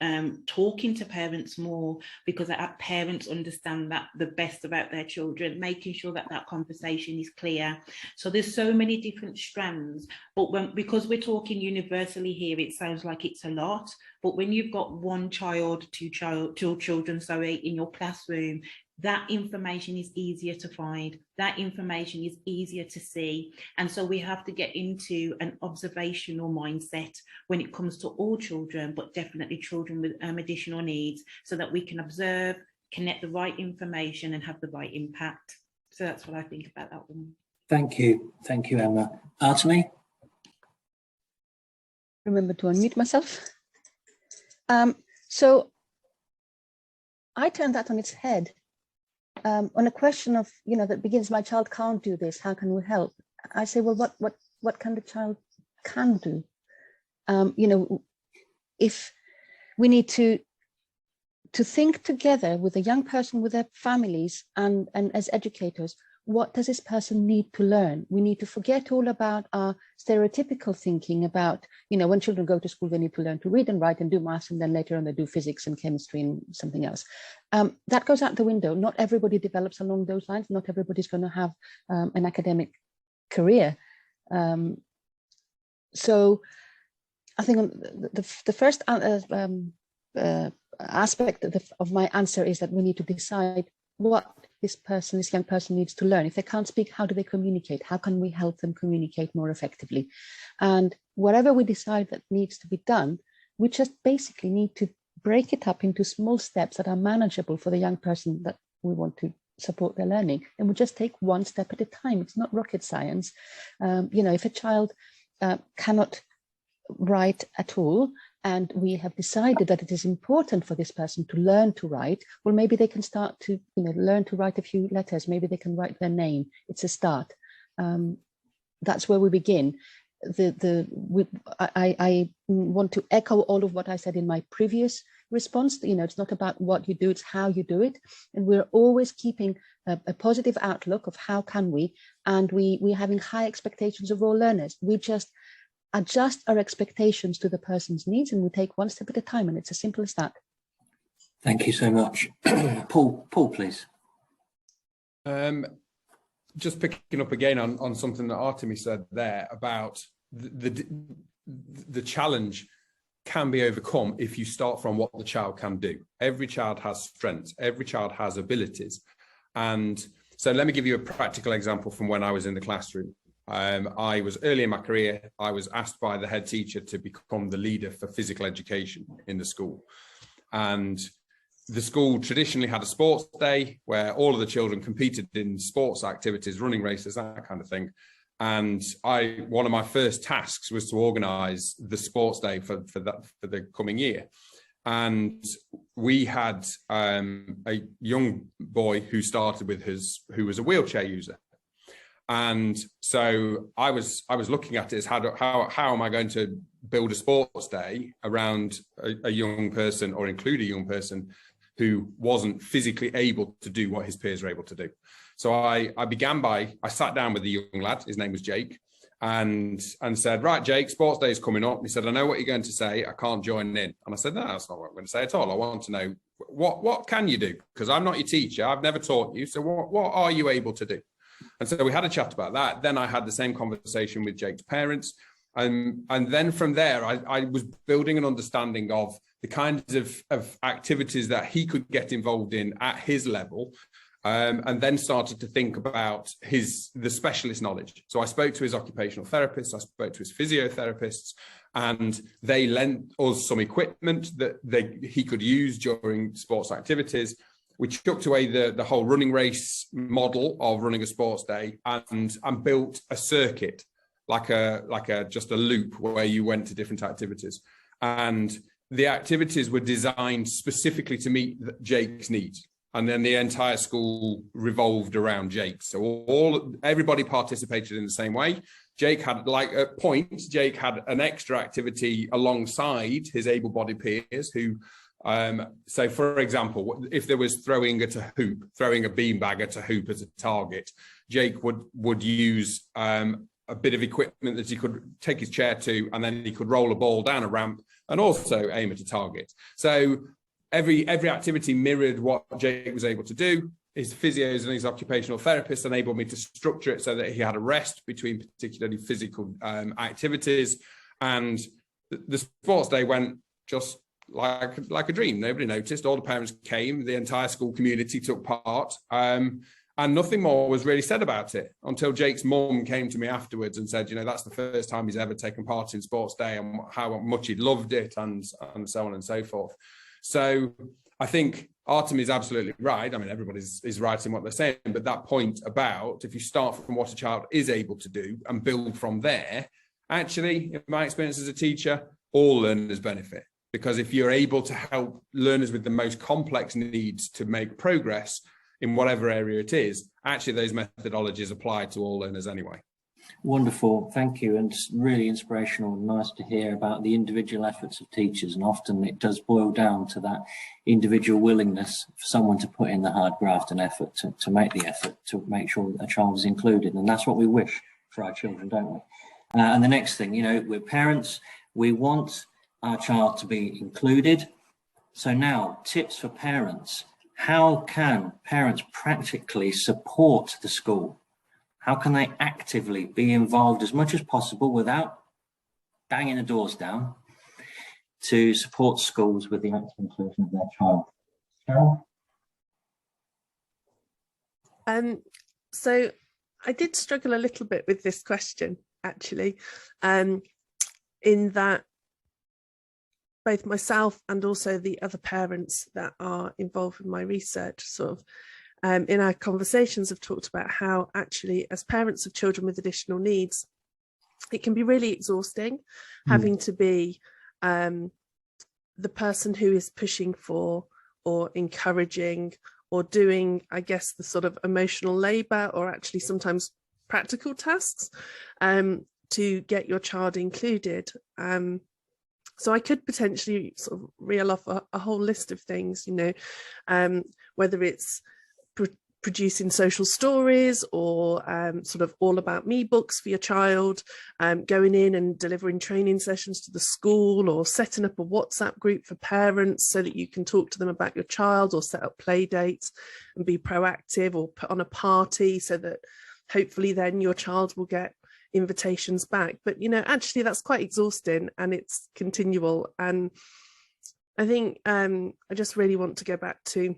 talking to parents more, because parents understand that the best about their children, making sure that that conversation is clear. So there's so many different strands, but because we're talking universally here, it sounds like it's a lot, but when you've got one child, two children, sorry, in your classroom, that information is easier to find, that information is easier to see. And so we have to get into an observational mindset when it comes to all children, but definitely children with additional needs, so that we can observe, connect the right information and have the right impact. So that's what I think about that one. Thank you, Emma. Artemi? Remember to unmute myself. So I turned that on its head. On a question of, that begins, my child can't do this, how can we help? I say, well, what can the child can do? If we need to think together with the young person, with their families, and as educators, what does this person need to learn? We need to forget all about our stereotypical thinking about, when children go to school, they need to learn to read and write and do maths, and then later on they do physics and chemistry and something else. That goes out the window. Not everybody develops along those lines. Not everybody's going to have an academic career. So I think the first aspect of my answer is that we need to decide what this young person needs to learn. If they can't speak, how do they communicate? How can we help them communicate more effectively? And whatever we decide that needs to be done, we just basically need to break it up into small steps that are manageable for the young person that we want to support their learning. And we just take one step at a time. It's not rocket science. If a child cannot write at all, and we have decided that it is important for this person to learn to write, well, maybe they can start to learn to write a few letters. Maybe they can write their name. It's a start. That's where we begin. I want to echo all of what I said in my previous response. It's not about what you do, it's how you do it. And we're always keeping a positive outlook of how can we, and we're having high expectations of all learners. We just adjust our expectations to the person's needs, and we take one step at a time, and it's as simple as that. Thank you so much. Paul, please. Just picking up again on something that Artemi said there about the challenge can be overcome if you start from what the child can do. Every child has strengths, every child has abilities. And so let me give you a practical example from when I was in the classroom. I was early in my career. I was asked by the head teacher to become the leader for physical education in the school. And the school traditionally had a sports day where all of the children competed in sports activities, running races, that kind of thing. And one of my first tasks was to organise the sports day for the coming year. And we had a young boy who started with who was a wheelchair user. And so I was looking at it as how am I going to build a sports day around a young person, or include a young person who wasn't physically able to do what his peers were able to do. So I sat down with the young lad, his name was Jake, and said, right, Jake, sports day is coming up. He said, I know what you're going to say, I can't join in. And I said, no, that's not what I'm going to say at all. I want to know, what can you do? Because I'm not your teacher, I've never taught you. So what are you able to do? And so we had a chat about that. Then I had the same conversation with Jake's parents. And then from there, I was building an understanding of the kinds of activities that he could get involved in at his level, and then started to think about the specialist knowledge. So I spoke to his occupational therapists, I spoke to his physiotherapists, and they lent us some equipment that he could use during sports activities. We chucked away the whole running race model of running a sports day and built a circuit, like just a loop where you went to different activities. And the activities were designed specifically to meet Jake's needs. And then the entire school revolved around Jake. So everybody participated in the same way. Jake had, at points, Jake had an extra activity alongside his able-bodied peers who, so for example, if there was throwing a beanbag at a hoop as a target, Jake would use a bit of equipment that he could take his chair to, and then he could roll a ball down a ramp and also aim at a target. So every activity mirrored what Jake was able to do. His physios and his occupational therapists enabled me to structure it so that he had a rest between particularly physical activities. And the sports day went just like a dream. Nobody noticed. All the parents came. The entire school community took part. And nothing more was really said about it until Jake's mum came to me afterwards and said, that's the first time he's ever taken part in sports day and how much he loved it and so on and so forth. So I think Artemi is absolutely right. I mean, everybody's right in what they're saying, but that point about if you start from what a child is able to do and build from there, actually, in my experience as a teacher, all learners benefit. Because if you're able to help learners with the most complex needs to make progress in whatever area it is, actually those methodologies apply to all learners anyway. Wonderful, thank you, and really inspirational and nice to hear about the individual efforts of teachers, and often it does boil down to that individual willingness for someone to put in the hard graft and effort to make the effort to make sure that a child is included, and that's what we wish for our children, don't we? And the next thing, you know, we're parents, we want our child to be included. So now, tips for parents. How can parents practically support the school? How can they actively be involved as much as possible without banging the doors down to support schools with the active inclusion of their child? Sharon? So I did struggle a little bit with this question, actually, in that both myself and also the other parents that are involved in my research sort of in our conversations have talked about how actually as parents of children with additional needs, it can be really exhausting having to be the person who is pushing for or encouraging or doing, I guess, the sort of emotional labour or actually sometimes practical tasks to get your child included. So I could potentially sort of reel off a whole list of things, you know, whether it's producing social stories or sort of all about me books for your child, going in and delivering training sessions to the school, or setting up a WhatsApp group for parents so that you can talk to them about your child, or set up play dates and be proactive, or put on a party so that hopefully then your child will get invitations back. But, you know, actually that's quite exhausting and it's continual. And I think I just really want to go back to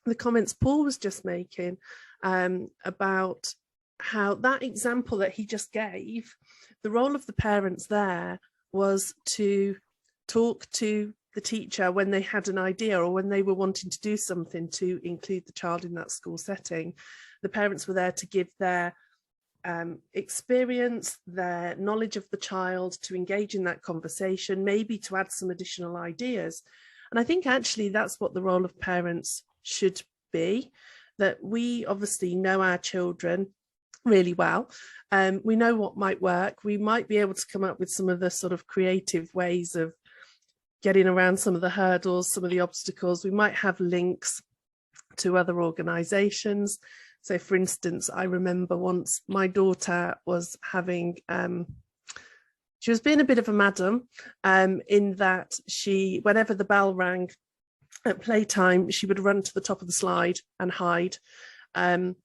the comments Paul was just making about how that example that he just gave, the role of the parents there was to talk to the teacher when they had an idea or when they were wanting to do something to include the child in that school setting. The parents were there to give their experience, their knowledge of the child, to engage in that conversation, maybe to add some additional ideas. And I think actually that's what the role of parents should be, that we obviously know our children really well. We know what might work. We might be able to come up with some of the sort of creative ways of getting around some of the hurdles, some of the obstacles. We might have links to other organisations. So for instance, I remember once my daughter was having, she was being a bit of a madam in that she, whenever the bell rang at playtime, she would run to the top of the slide and hide. And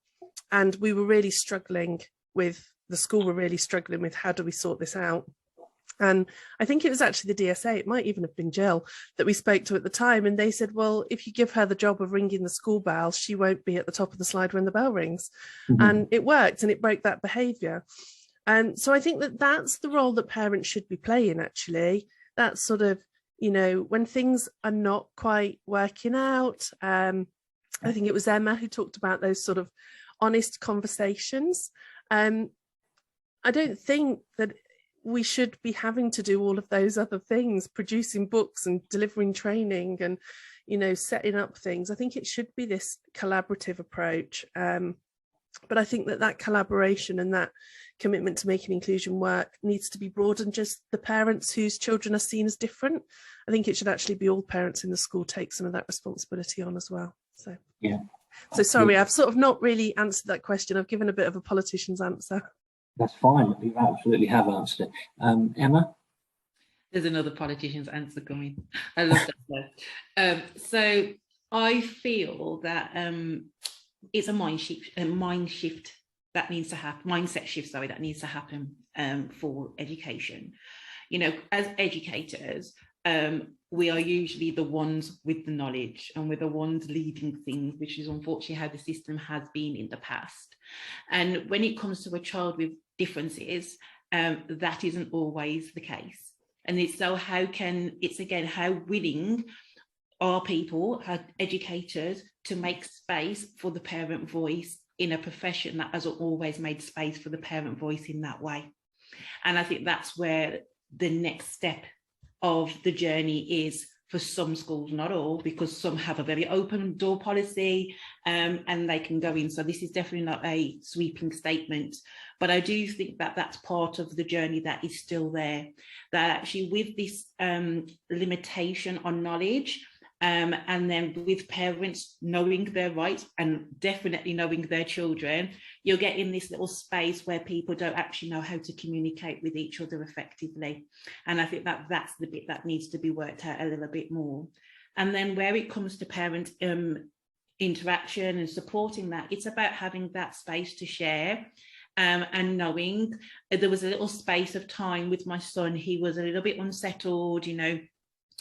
we were really struggling with, the school were really struggling with how do we sort this out? And I think it was actually the DSA, it might even have been Jill, that we spoke to at the time. And they said, well, if you give her the job of ringing the school bell, she won't be at the top of the slide when the bell rings. And it worked, and it broke that behaviour. And so I think that that's the role that parents should be playing, actually. That's sort of, you know, when things are not quite working out. I think it was Emma who talked about those sort of honest conversations. I don't think that we should be having to do all of those other things, producing books and delivering training and, you know, setting up things. I think it should be this collaborative approach. But I think that that collaboration and that commitment to making inclusion work needs to be broader than just the parents whose children are seen as different. I think it should actually be all parents in the school take some of that responsibility on as well. So, yeah. So sorry, I've sort of not really answered that question. I've given a bit of a politician's answer. That's fine. You absolutely have answered it. Emma? There's another politician's answer coming. I love that. So I feel that it's a mindset shift that needs to happen, that needs to happen for education. You know, as educators, we are usually the ones with the knowledge and we're the ones leading things, which is unfortunately how the system has been in the past. And when it comes to a child with differences, that isn't always the case. And it's so how willing are people, are educators, to make space for the parent voice in a profession that hasn't always made space for the parent voice in that way. And I think that's where the next step of the journey is for some schools, not all, because some have a very open door policy and they can go in. So this is definitely not a sweeping statement, but I do think that that's part of the journey that is still there, that actually with this limitation on knowledge, and then with parents knowing their rights and definitely knowing their children, you'll get in this little space where people don't actually know how to communicate with each other effectively. And I think that that's the bit that needs to be worked out a little bit more. And then where it comes to parent interaction and supporting that, it's about having that space to share. And knowing there was a little space of time with my son, he was a little bit unsettled, you know,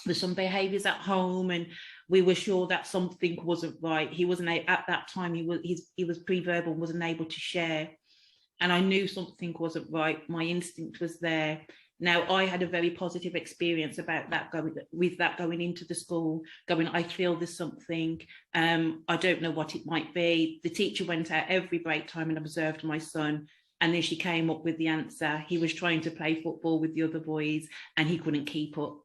there's some behaviours at home and we were sure that something wasn't right. He wasn't at that time, he was pre-verbal, wasn't able to share, and I knew something wasn't right. My instinct was there. Now I had a very positive experience about that, going into the school, going, I feel there's something, I don't know what it might be. The teacher went out every break time and observed my son, and then she came up with the answer. He was trying to play football with the other boys and he couldn't keep up.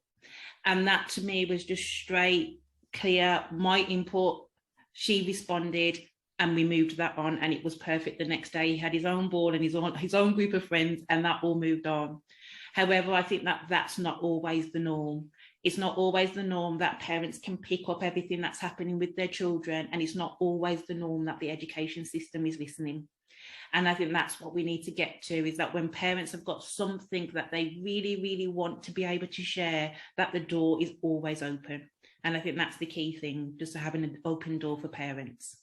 And that to me was just straight, clear, my input, she responded, and we moved that on, and it was perfect. The next day he had his own ball and his own group of friends, and that all moved on. However, I think that that's not always the norm. It's not always the norm that parents can pick up everything that's happening with their children, and it's not always the norm that the education system is listening. And I think that's what we need to get to, is that when parents have got something that they really, really want to be able to share, that the door is always open. And I think that's the key thing, just having an open door for parents.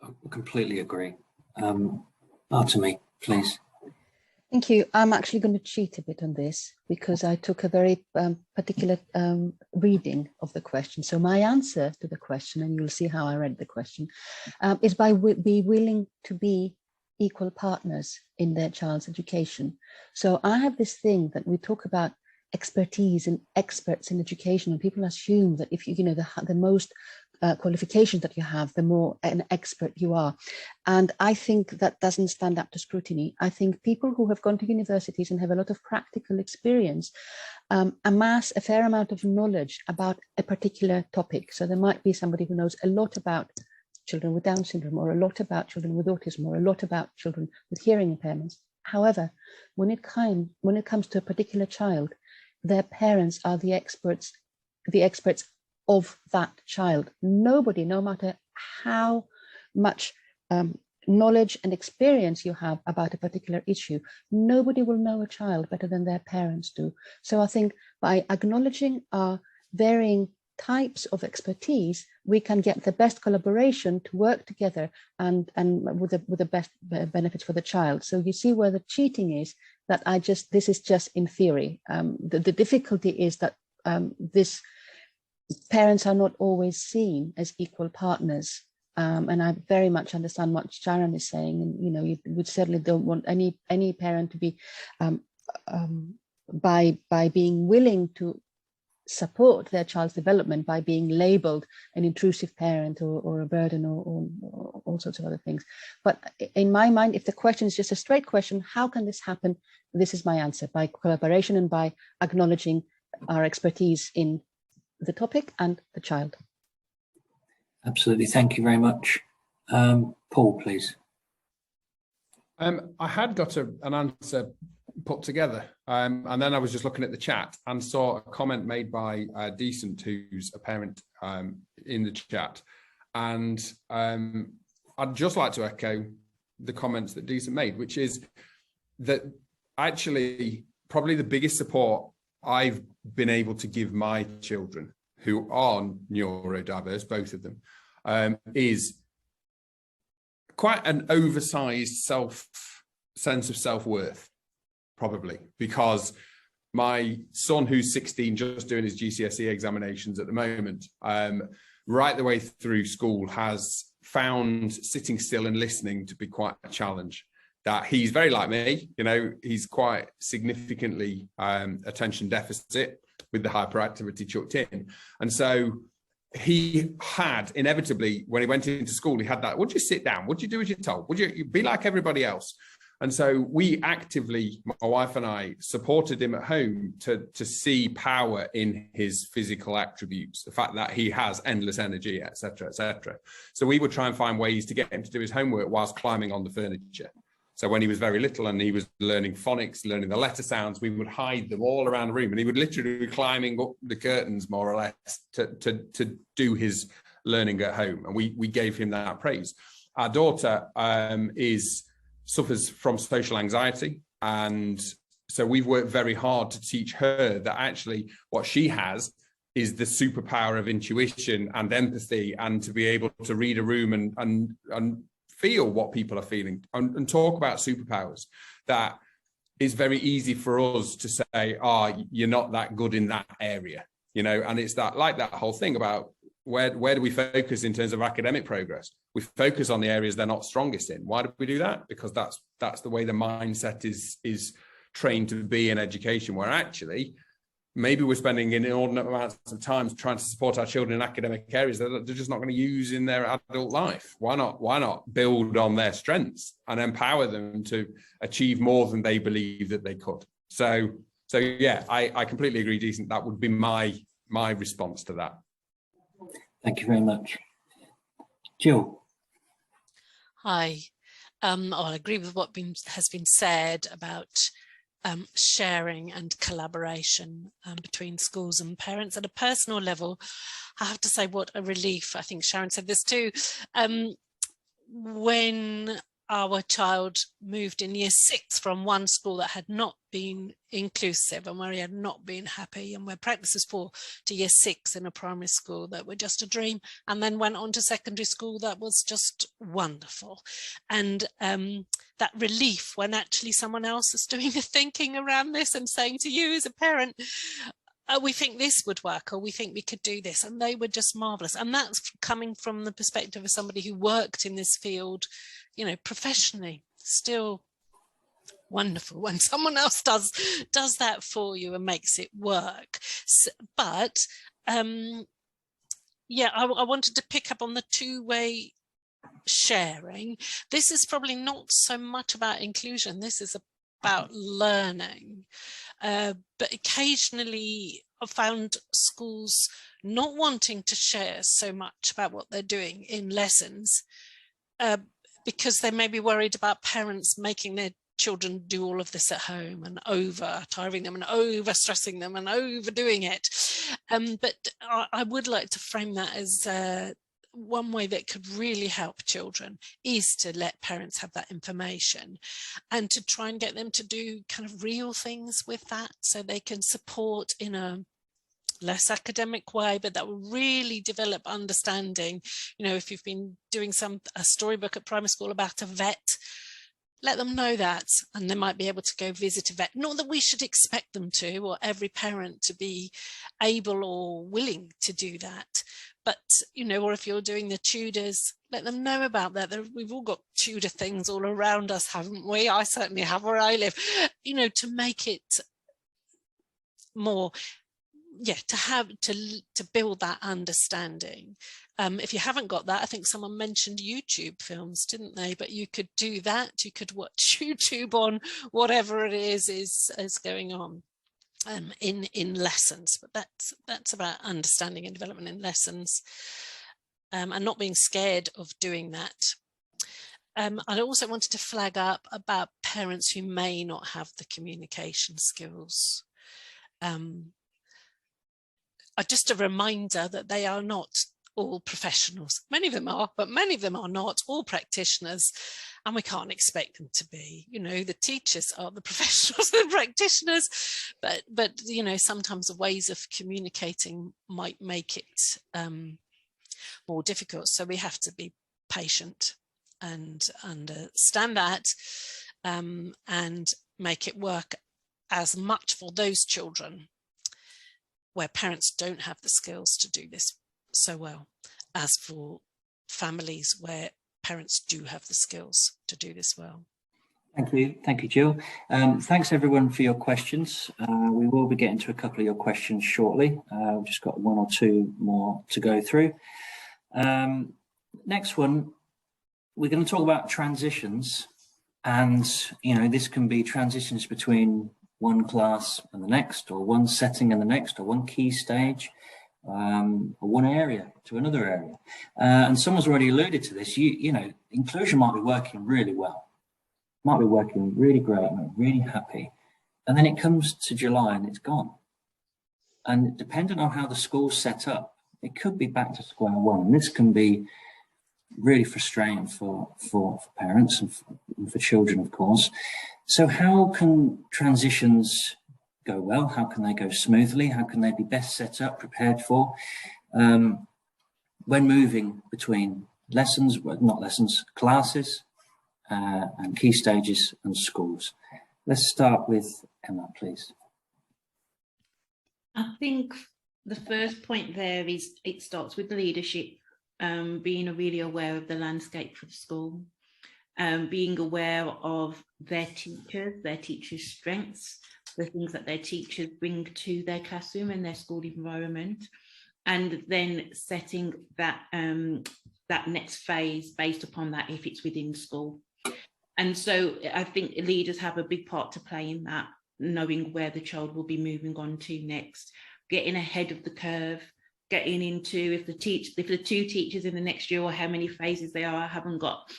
I completely agree. Artemi, please. Thank you. I'm actually going to cheat a bit on this because I took a very particular reading of the question. So my answer to the question, and you'll see how I read the question, is be willing to be equal partners in their child's education. So I have this thing that we talk about expertise and experts in education, and people assume that if you know the most qualifications that you have, the more an expert you are. And I think that doesn't stand up to scrutiny. I think people who have gone to universities and have a lot of practical experience amass a fair amount of knowledge about a particular topic. So there might be somebody who knows a lot about children with Down syndrome, or a lot about children with autism, or a lot about children with hearing impairments. However, when it comes to a particular child, their parents are the experts of that child. Nobody, no matter how much knowledge and experience you have about a particular issue, nobody will know a child better than their parents do. So I think by acknowledging our varying types of expertise, we can get the best collaboration to work together and with the best benefits for the child. So you see where the cheating is, that this is just in theory. The difficulty is that parents are not always seen as equal partners. And I very much understand what Sharon is saying. And, you know, you would certainly don't want any parent to be, by being willing to support their child's development, by being labeled an intrusive parent or a burden or all sorts of other things. But in my mind, if the question is just a straight question, how can this happen? This is my answer: by collaboration and by acknowledging our expertise in the topic and the child. Absolutely. Thank you very much. Paul, please. I had got an answer put together, and then I was just looking at the chat and saw a comment made by Decent, who's a parent, in the chat, and I'd just like to echo the comments that Decent made, which is that actually probably the biggest support I've been able to give my children, who are neurodiverse, both of them, is quite an oversized sense of self-worth, probably, because my son, who's 16, just doing his GCSE examinations at the moment, right the way through school, has found sitting still and listening to be quite a challenge. That he's very like me, you know, he's quite significantly attention deficit, with the hyperactivity chucked in. And so he had inevitably, when he went into school, he had that, would you sit down? Would you do as you're told? Would you be like everybody else? And so we actively, my wife and I, supported him at home to see power in his physical attributes, the fact that he has endless energy, etc., etc. So we would try and find ways to get him to do his homework whilst climbing on the furniture. So when he was very little and he was learning phonics, learning the letter sounds, we would hide them all around the room, and he would literally be climbing up the curtains more or less to do his learning at home. And we gave him that praise. Our daughter suffers from social anxiety, and so we've worked very hard to teach her that actually what she has is the superpower of intuition and empathy, and to be able to read a room and feel what people are feeling and talk about superpowers. That is very easy for us to say, you're not that good in that area, you know. And it's that, like that whole thing about where do we focus in terms of academic progress? We focus on the areas they're not strongest in. Why do we do that? Because that's the way the mindset is trained to be in education, where actually maybe we're spending inordinate amounts of time trying to support our children in academic areas that they're just not going to use in their adult life. Why not build on their strengths and empower them to achieve more than they believe that they could? So yeah, I completely agree, Decent. That would be my response to that. Thank you very much. Jill. Hi. I agree with what has been said about sharing and collaboration between schools and parents. At a personal level, I have to say what a relief. I think Sharon said this too. When our child moved in year 6 from one school that had not been inclusive and where he had not been happy, and where practice was poor, to year 6 in a primary school that were just a dream, and then went on to secondary school that was just wonderful. And that relief when actually someone else is doing the thinking around this and saying to you as a parent, we think this would work, or we think we could do this, and they were just marvelous. And that's coming from the perspective of somebody who worked in this field, you know, professionally. Still wonderful when someone else does that for you and makes it work. So, but yeah, I wanted to pick up on the two-way sharing. This is probably not so much about inclusion. This is about learning. But occasionally I've found schools not wanting to share so much about what they're doing in lessons because they may be worried about parents making their children do all of this at home and over tiring them and over stressing them and overdoing it. But I would like to frame that as one way that could really help children is to let parents have that information and to try and get them to do kind of real things with that, so they can support in a less academic way, but that will really develop understanding. You know, if you've been doing a storybook at primary school about a vet, let them know that, and they might be able to go visit a vet. Not that we should expect them to, or every parent to be able or willing to do that. But, you know, or if you're doing the Tudors, let them know about that. We've all got Tudor things all around us, haven't we? I certainly have where I live, you know, to make it more, yeah, to build that understanding. If you haven't got that, I think someone mentioned YouTube films, didn't they? But you could do that. You could watch YouTube on whatever it is going on in lessons. But that's about understanding and development in lessons, and not being scared of doing that. I also wanted to flag up about parents who may not have the communication skills. Just a reminder that they are not all professionals. Many of them are, but many of them are not all practitioners, and we can't expect them to be. You know, the teachers are the professionals and practitioners, but you know, sometimes the ways of communicating might make it more difficult. So we have to be patient and understand that, and make it work as much for those children where parents don't have the skills to do this so well, as for families where parents do have the skills to do this well. Thank you, Jill. Thanks everyone for your questions. We will be getting to a couple of your questions shortly. We've just got one or two more to go through. Next one, we're going to talk about transitions, and this can be transitions between one class and the next, or one setting and the next, or one key stage, or one area to another area. And someone's already alluded to this. Inclusion might be working really well, might be working really great, I'm really happy, and then it comes to July and it's gone. And depending on how the school's set up, it could be back to square one. And this can be really frustrating for parents and for children, of course. So how can transitions go well? How can they go smoothly? How can they be best set up, prepared for when moving between classes and key stages and schools? Let's start with Emma, please. I think the first point there is it starts with leadership, being really aware of the landscape for the school, being aware of their teachers' strengths, the things that their teachers bring to their classroom and their school environment, and then setting that that next phase based upon that if it's within school. And so I think leaders have a big part to play in that, knowing where the child will be moving on to next, getting ahead of the curve, getting into if the two teachers in the next year or how many phases they are haven't got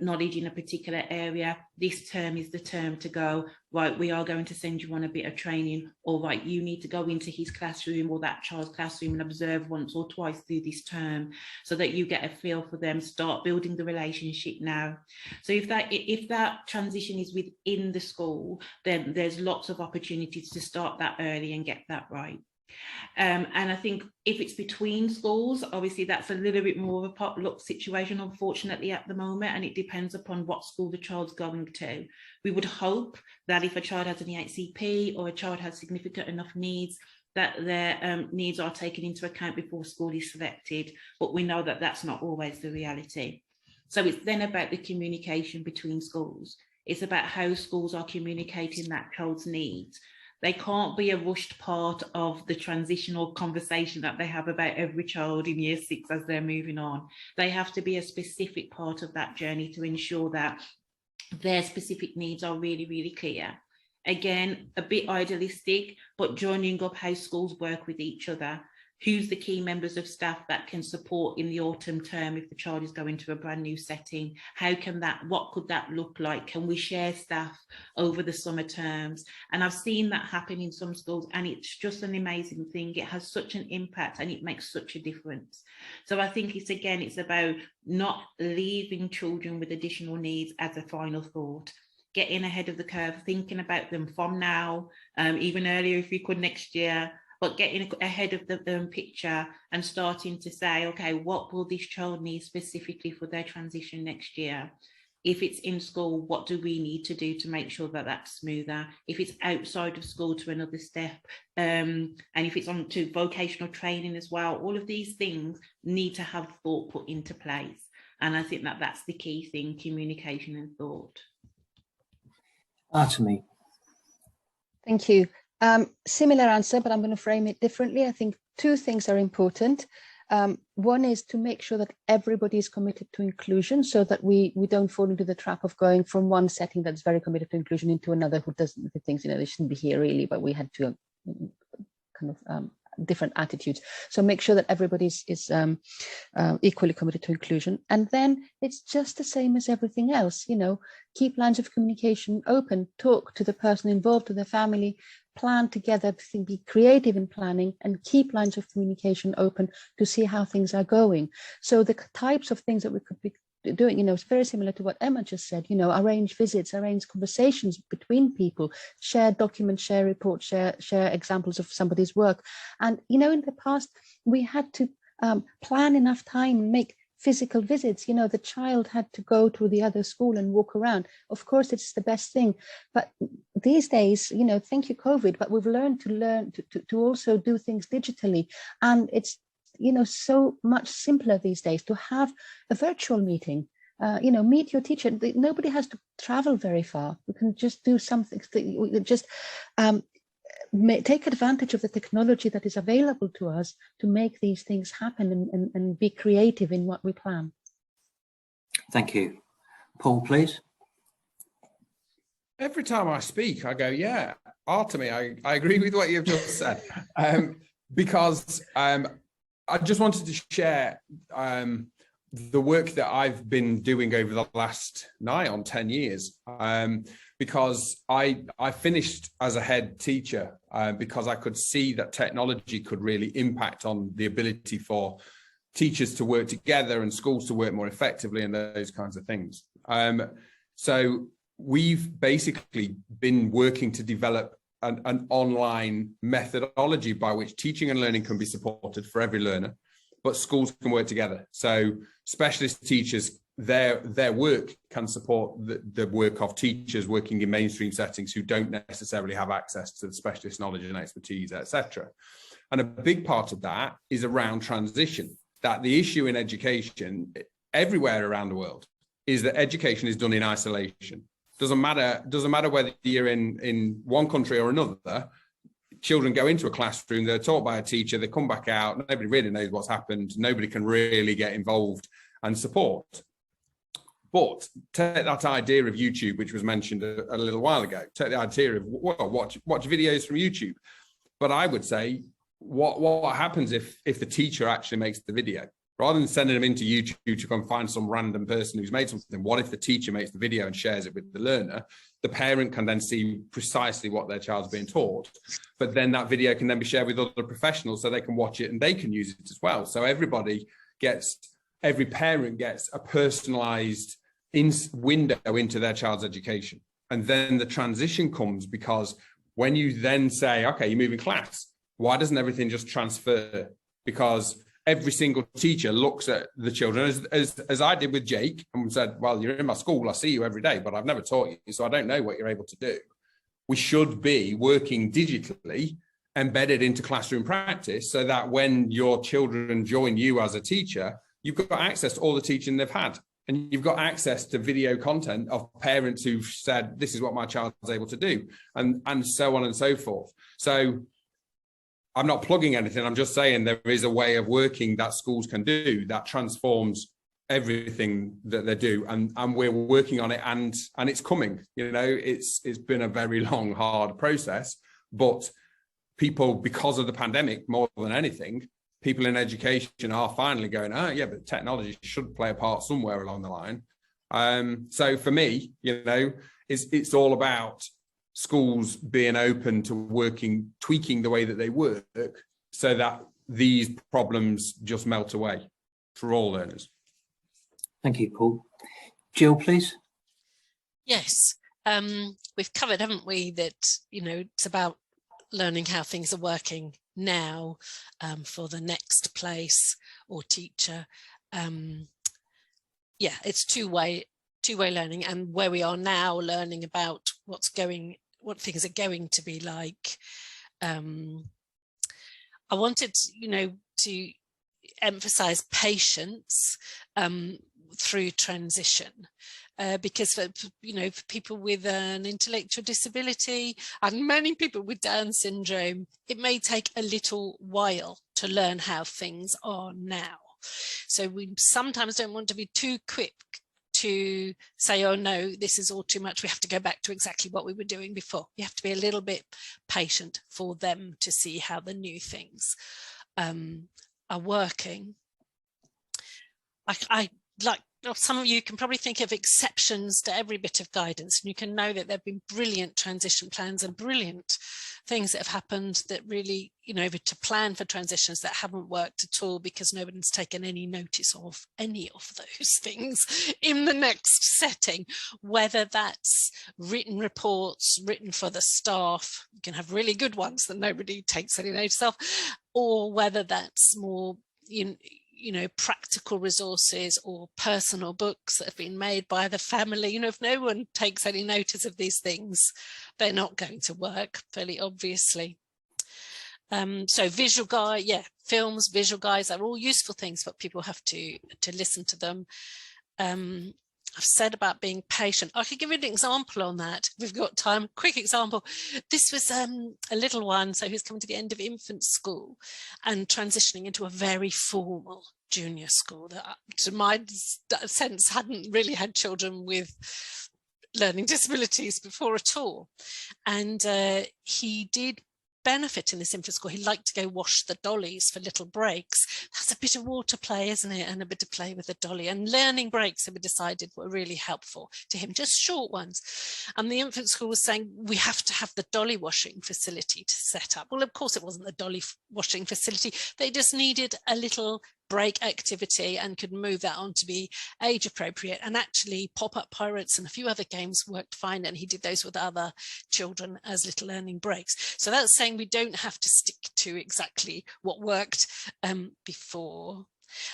knowledge in a particular area, this term is the term to go, right, we are going to send you on a bit of training, or right, you need to go into his classroom or that child's classroom and observe once or twice through this term, so that you get a feel for them, start building the relationship now. So if that transition is within the school, then there's lots of opportunities to start that early and get that right. And I think if it's between schools, obviously that's a little bit more of a potluck situation, unfortunately, at the moment, and it depends upon what school the child's going to. We would hope that if a child has an EHCP or a child has significant enough needs, that their needs are taken into account before school is selected, but we know that that's not always the reality. So it's then about the communication between schools. It's about how schools are communicating that child's needs. They can't be a rushed part of the transitional conversation that they have about every child in year 6 as they're moving on. They have to be a specific part of that journey to ensure that their specific needs are really, really clear. Again, a bit idealistic, but joining up how schools work with each other. Who's the key members of staff that can support in the autumn term if the child is going to a brand new setting? What could that look like? Can we share staff over the summer terms? And I've seen that happen in some schools, and it's just an amazing thing. It has such an impact and it makes such a difference. So I think it's about not leaving children with additional needs as a final thought. Getting ahead of the curve, thinking about them from now, even earlier if we could next year, but getting ahead of the picture and starting to say, okay, what will this child need specifically for their transition next year? If it's in school, what do we need to do to make sure that that's smoother? If it's outside of school, to another step, and if it's on to vocational training as well, all of these things need to have thought put into place. And I think that that's the key thing, communication and thought. Artemi. Thank you. Similar answer, but I'm going to frame it differently. I think two things are important. One is to make sure that everybody is committed to inclusion, so that we don't fall into the trap of going from one setting that's very committed to inclusion into another who doesn't, who thinks, they shouldn't be here really, but we had to kind of different attitudes. So make sure that everybody is equally committed to inclusion. And then it's just the same as everything else, keep lines of communication open, talk to the person involved, to their family, plan together, be creative in planning, and keep lines of communication open to see how things are going. So the types of things that we could be doing, it's very similar to what Emma just said, arrange visits, arrange conversations between people, share documents, share reports, share examples of somebody's work. And, in the past, we had to plan enough time, make physical visits. The child had to go to the other school and walk around. Of course, it's the best thing. But these days, thank you, COVID, but we've learned to also do things digitally. And it's so much simpler these days to have a virtual meeting meet your teacher. Nobody has to travel very far. We can just do something, just take advantage of the technology that is available to us to make these things happen and be creative in what we plan. Thank you. Paul, please. Every time I speak, I go, yeah, Artemi, I agree with what you've just said. Because I just wanted to share the work that I've been doing over the last nigh on 10 years. Because I finished as a head teacher because I could see that technology could really impact on the ability for teachers to work together and schools to work more effectively and those kinds of things. So we've basically been working to develop an online methodology by which teaching and learning can be supported for every learner, but schools can work together. So specialist teachers, their work can support the work of teachers working in mainstream settings who don't necessarily have access to the specialist knowledge and expertise, etc. And a big part of that is around transition, that the issue in education everywhere around the world is that education is done in isolation. Doesn't matter whether you're in one country or another. Children go into a classroom, they're taught by a teacher, they come back out, nobody really knows what's happened, nobody can really get involved and support. But take that idea of YouTube, which was mentioned a little while ago, take the idea of, well, watch videos from YouTube. But I would say, what happens if the teacher actually makes the video? Rather than sending them into YouTube to go and find some random person who's made something, what if the teacher makes the video and shares it with the learner? The parent can then see precisely what their child's being taught, but then that video can then be shared with other professionals so they can watch it and they can use it as well. So every parent gets a personalized window into their child's education. And then the transition comes because when you then say, okay, you're moving class, why doesn't everything just transfer? Because every single teacher looks at the children as I did with Jake and said, well, you're in my school, I see you every day, but I've never taught you, so I don't know what you're able to do. We should be working digitally, embedded into classroom practice, so that when your children join you as a teacher, you've got access to all the teaching they've had. And you've got access to video content of parents who've said, this is what my child is able to do, and so on and so forth. So I'm not plugging anything. I'm just saying there is a way of working that schools can do that transforms everything that they do. And we're working on it, and it's coming. You know, it's been a very long, hard process, but people, because of the pandemic, more than anything, people in education are finally going, oh yeah, but technology should play a part somewhere along the line. So for me, you know, it's all about schools being open to tweaking the way that they work so that these problems just melt away for all learners. Thank you, Paul. Jill, please. Yes, we've covered, haven't we, that, you know, it's about learning how things are working now for the next place or teacher. Yeah, it's two-way learning, and where we are now learning about what things are going to be like. I wanted, you know, to emphasize patience through transition. Because for people with an intellectual disability and many people with Down syndrome, it may take a little while to learn how things are now. So we sometimes don't want to be too quick to say, oh no, this is all too much, we have to go back to exactly what we were doing before. You have to be a little bit patient for them to see how the new things are working. Like some of you can probably think of exceptions to every bit of guidance, and you can know that there have been brilliant transition plans and brilliant things that have happened that really, you know, to plan for transitions that haven't worked at all because nobody's taken any notice of any of those things in the next setting, whether that's written reports written for the staff, you can have really good ones that nobody takes any notice of, or whether that's more, you know, practical resources or personal books that have been made by the family. You know, if no one takes any notice of these things, they're not going to work, fairly obviously. So visual guide, yeah, films, visual guides are all useful things, but people have to listen to them. I've said about being patient. I could give you an example on that. We've got time. Quick example. This was a little one, so who's coming to the end of infant school and transitioning into a very formal junior school that, to my sense, hadn't really had children with learning disabilities before at all. And he did benefit in this infant school. He liked to go wash the dollies for little breaks. That's a bit of water play, isn't it? And a bit of play with the dolly, and learning breaks that we decided were really helpful to him, just short ones. And the infant school was saying, we have to have the dolly washing facility to set up. Well, of course it wasn't the dolly washing facility. They just needed a little break activity and could move that on to be age appropriate. And actually Pop-Up Pirates and a few other games worked fine, and he did those with other children as little learning breaks. So that's saying we don't have to stick to exactly what worked before.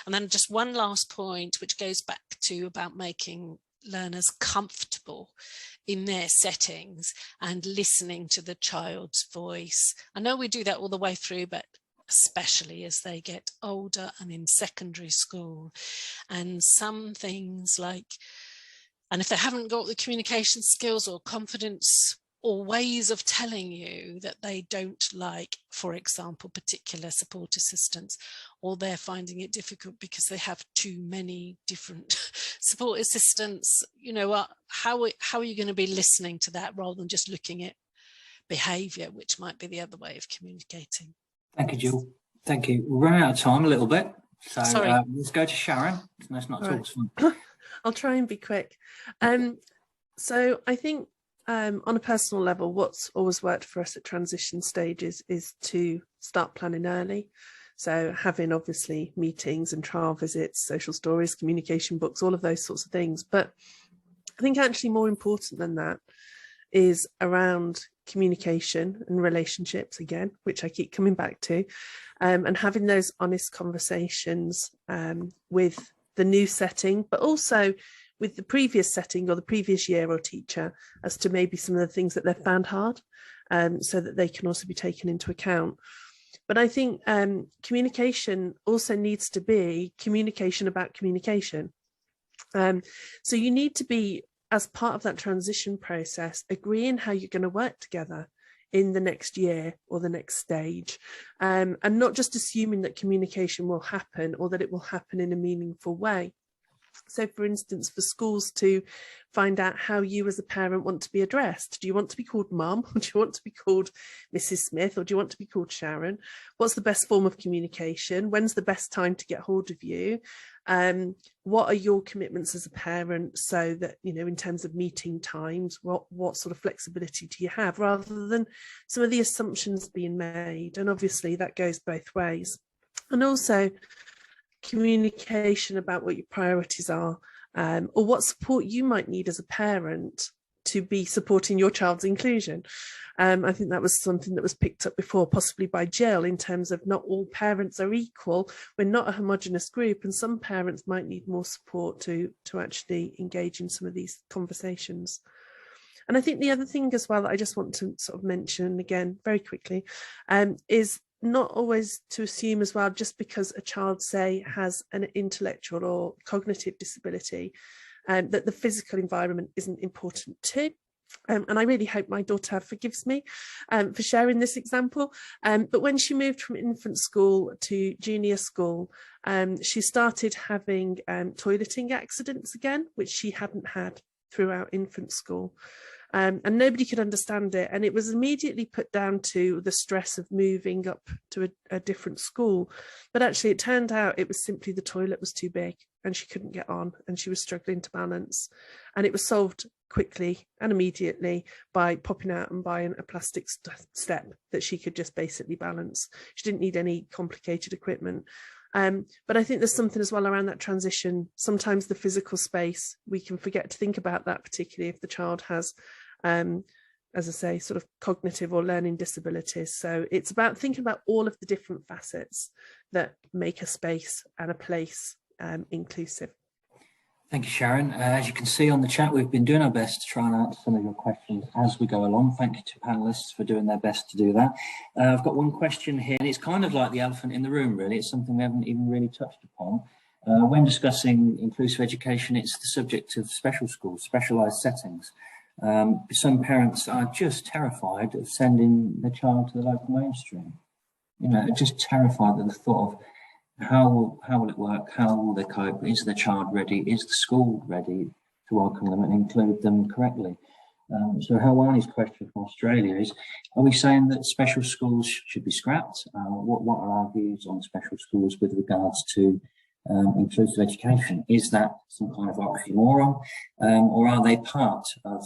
And then just one last point, which goes back to about making learners comfortable in their settings and listening to the child's voice. I know we do that all the way through, but especially as they get older and in secondary school. And some things like, and if they haven't got the communication skills or confidence or ways of telling you that they don't like, for example, particular support assistants, or they're finding it difficult because they have too many different support assistants, you know, how are you going to be listening to that rather than just looking at behaviour, which might be the other way of communicating? Thank you, Jill. Thank you. We're running out of time a little bit. So let's go to Sharon. Let's not talk so much. I'll try and be quick. So I think on a personal level, what's always worked for us at transition stages is to start planning early. So having obviously meetings and trial visits, social stories, communication books, all of those sorts of things. But I think actually more important than that is around communication and relationships again, which I keep coming back to, and having those honest conversations with the new setting, but also with the previous setting or the previous year or teacher as to maybe some of the things that they've found hard, so that they can also be taken into account. But I think communication also needs to be communication about communication. So you need to be, as part of that transition process, agreeing how you're going to work together in the next year or the next stage, and not just assuming that communication will happen or that it will happen in a meaningful way. So, for instance, for schools to find out how you as a parent want to be addressed. Do you want to be called Mum, or do you want to be called Mrs. Smith, or do you want to be called Sharon? What's the best form of communication? When's the best time to get hold of you? What are your commitments as a parent, so that, you know, in terms of meeting times, what sort of flexibility do you have, rather than some of the assumptions being made? And obviously that goes both ways. And also communication about what your priorities are, or what support you might need as a parent to be supporting your child's inclusion. I think that was something that was picked up before, possibly by Jill, in terms of not all parents are equal. We're not a homogenous group, and some parents might need more support to actually engage in some of these conversations. And I think the other thing as well that I just want to sort of mention again very quickly is not always to assume as well, just because a child, say, has an intellectual or cognitive disability, that the physical environment isn't important too. And I really hope my daughter forgives me for sharing this example. But when she moved from infant school to junior school, she started having toileting accidents again, which she hadn't had throughout infant school. And nobody could understand it. And it was immediately put down to the stress of moving up to a different school. But actually, it turned out it was simply the toilet was too big and she couldn't get on and she was struggling to balance. And it was solved quickly and immediately by popping out and buying a plastic step that she could just basically balance. She didn't need any complicated equipment. But I think there's something as well around that transition. Sometimes the physical space, we can forget to think about that, particularly if the child has, as I say, sort of cognitive or learning disabilities. So it's about thinking about all of the different facets that make a space and a place inclusive. Thank you, Sharon. As you can see on the chat, we've been doing our best to try and answer some of your questions as we go along. Thank you to panelists for doing their best to do that. I've got one question here, and it's kind of like the elephant in the room, really. It's something we haven't even really touched upon. When discussing inclusive education, it's the subject of special schools, specialised settings. Some parents are just terrified of sending their child to the local mainstream. You know, just terrified at the thought of how will it work? How will they cope? Is the child ready? Is the school ready to welcome them and include them correctly? So Hawani's question from Australia is, are we saying that special schools should be scrapped? What are our views on special schools with regards to inclusive education? Is that some kind of oxymoron, or are they part of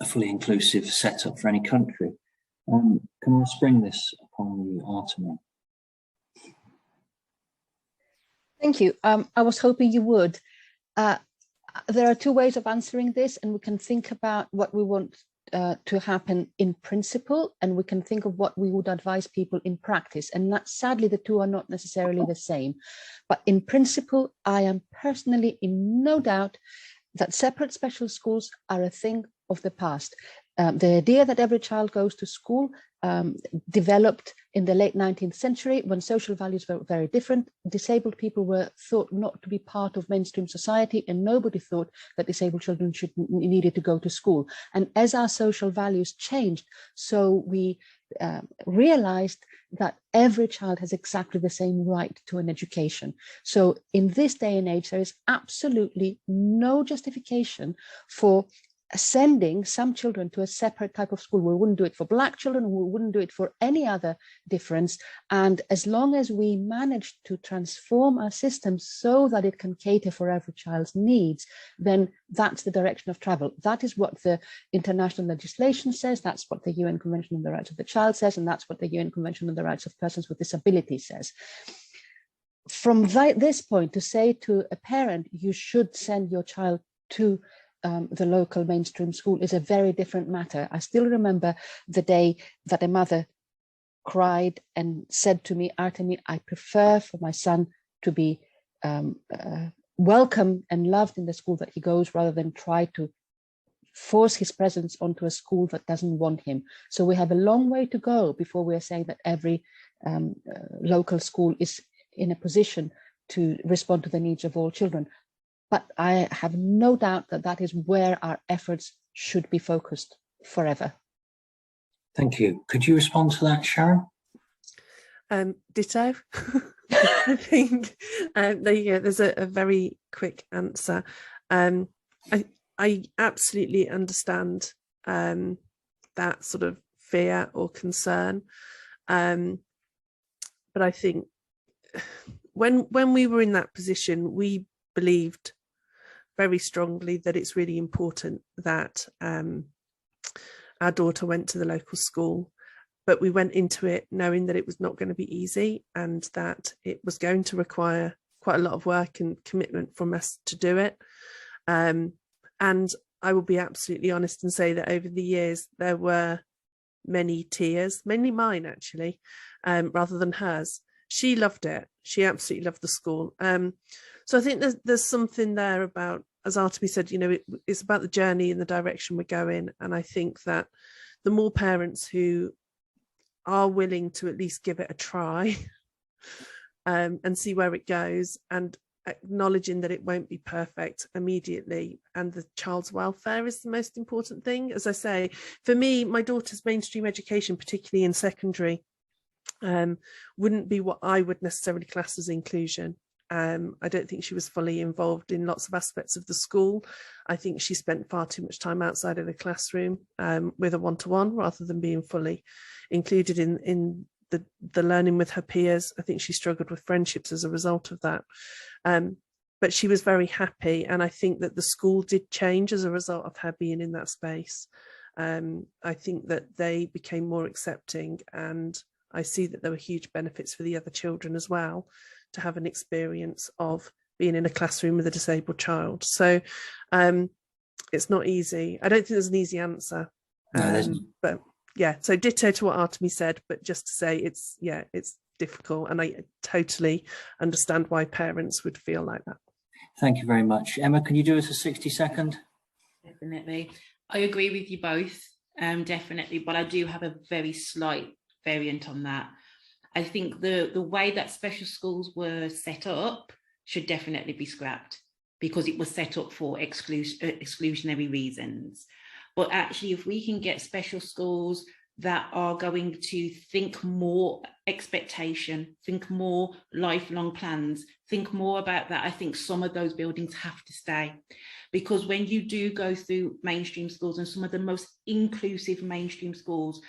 a fully inclusive setup for any country? Can I spring this upon you, Artemi? Thank you. I was hoping you would. There are two ways of answering this, and we can think about what we want to happen in principle, and we can think of what we would advise people in practice. And that, sadly, the two are not necessarily the same. But in principle, I am personally in no doubt that separate special schools are a thing of the past. The idea that every child goes to school developed in the late 19th century when social values were very different. Disabled people were thought not to be part of mainstream society, and nobody thought that disabled children needed to go to school. And as our social values changed, so we realized that every child has exactly the same right to an education. So in this day and age, there is absolutely no justification for sending some children to a separate type of school. We wouldn't do it for Black children, we wouldn't do it for any other difference. And as long as we manage to transform our system so that it can cater for every child's needs, then that's the direction of travel. That is what the international legislation says, that's what the UN Convention on the Rights of the Child says, and that's what the UN Convention on the Rights of Persons with Disabilities says. From this point, to say to a parent, you should send your child to the local mainstream school is a very different matter. I still remember the day that a mother cried and said to me, Artemi, I prefer for my son to be welcome and loved in the school that he goes, rather than try to force his presence onto a school that doesn't want him. So we have a long way to go before we are saying that every local school is in a position to respond to the needs of all children. But I have no doubt that that is where our efforts should be focused forever. Thank you. Could you respond to that, Sharon? Ditto. I think there you go. There's a very quick answer. I absolutely understand that sort of fear or concern, but I think when we were in that position, we believed very strongly that it's really important that our daughter went to the local school, but we went into it knowing that it was not going to be easy and that it was going to require quite a lot of work and commitment from us to do it. And I will be absolutely honest and say that over the years there were many tears, mainly mine actually, rather than hers. She loved it. She absolutely loved the school. So I think there's something there about, as Artemi said, you know, it's about the journey and the direction we're going. And I think that the more parents who are willing to at least give it a try and see where it goes, and acknowledging that it won't be perfect immediately, and the child's welfare is the most important thing. As I say, for me, my daughter's mainstream education, particularly in secondary, wouldn't be what I would necessarily class as inclusion. I don't think she was fully involved in lots of aspects of the school. I think she spent far too much time outside of the classroom with a one-to-one rather than being fully included in the learning with her peers. I think she struggled with friendships as a result of that. But she was very happy, and I think that the school did change as a result of her being in that space. I think that they became more accepting, and I see that there were huge benefits for the other children as well to have an experience of being in a classroom with a disabled child. So it's not easy. I don't think there's an easy answer. But yeah, so ditto to what Artemi said, but just to say it's difficult, and I totally understand why parents would feel like that. Thank you very much. Emma, can you do us a 60-second? Definitely. I agree with you both, definitely, but I do have a very slight variant on that. I think the way that special schools were set up should definitely be scrapped because it was set up for exclusionary reasons. But actually, if we can get special schools that are going to think more expectation, think more lifelong plans, think more about that, I think some of those buildings have to stay. Because when you do go through mainstream schools and some of the most inclusive mainstream schools,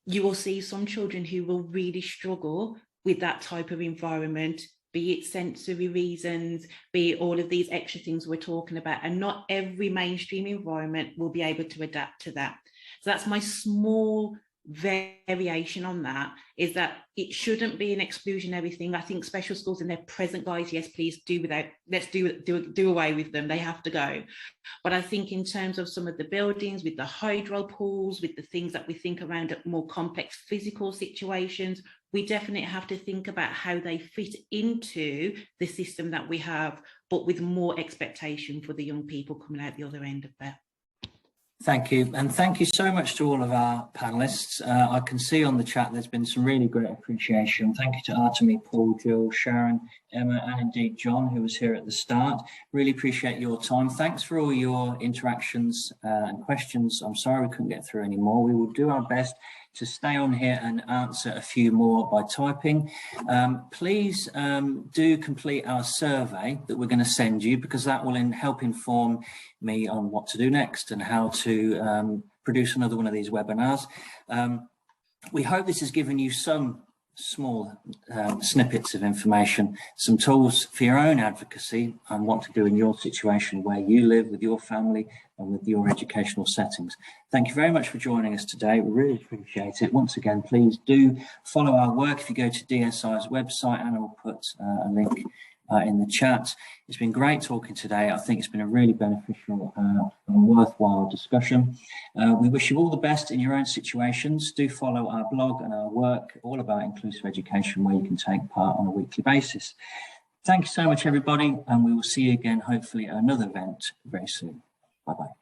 you will see some children who will really struggle with that type of environment, be it sensory reasons, be it all of these extra things we're talking about. And not every mainstream environment will be able to adapt to that. So that's my small variation on that, is that it shouldn't be an exclusionary thing. I think special schools in their present guise, yes, please do without, let's do away with them, they have to go. But I think in terms of some of the buildings with the hydro pools, with the things that we think around more complex physical situations, we definitely have to think about how they fit into the system that we have, but with more expectation for the young people coming out the other end of that. Thank you, and thank you so much to all of our panellists. I can see on the chat there's been some really great appreciation. Thank you to Artemi, Paul, Jill, Sharon, Emma, and indeed John, who was here at the start. Really appreciate your time. Thanks for all your interactions and questions. I'm sorry we couldn't get through any more. We will do our best to stay on here and answer a few more by typing. Please do complete our survey that we're going to send you, because that will help inform me on what to do next and how to produce another one of these webinars. We hope this has given you some small snippets of information, some tools for your own advocacy and what to do in your situation where you live with your family and with your educational settings. Thank you very much for joining us today. We really appreciate it. Once again, please do follow our work. If you go to DSI's website, and I'll put a link in the chat. It's been great talking today. I think it's been a really beneficial and worthwhile discussion. We wish you all the best in your own situations. Do follow our blog and our work all about inclusive education, where you can take part on a weekly basis. Thank you so much, everybody, and we will see you again, hopefully, at another event very soon. Bye-bye.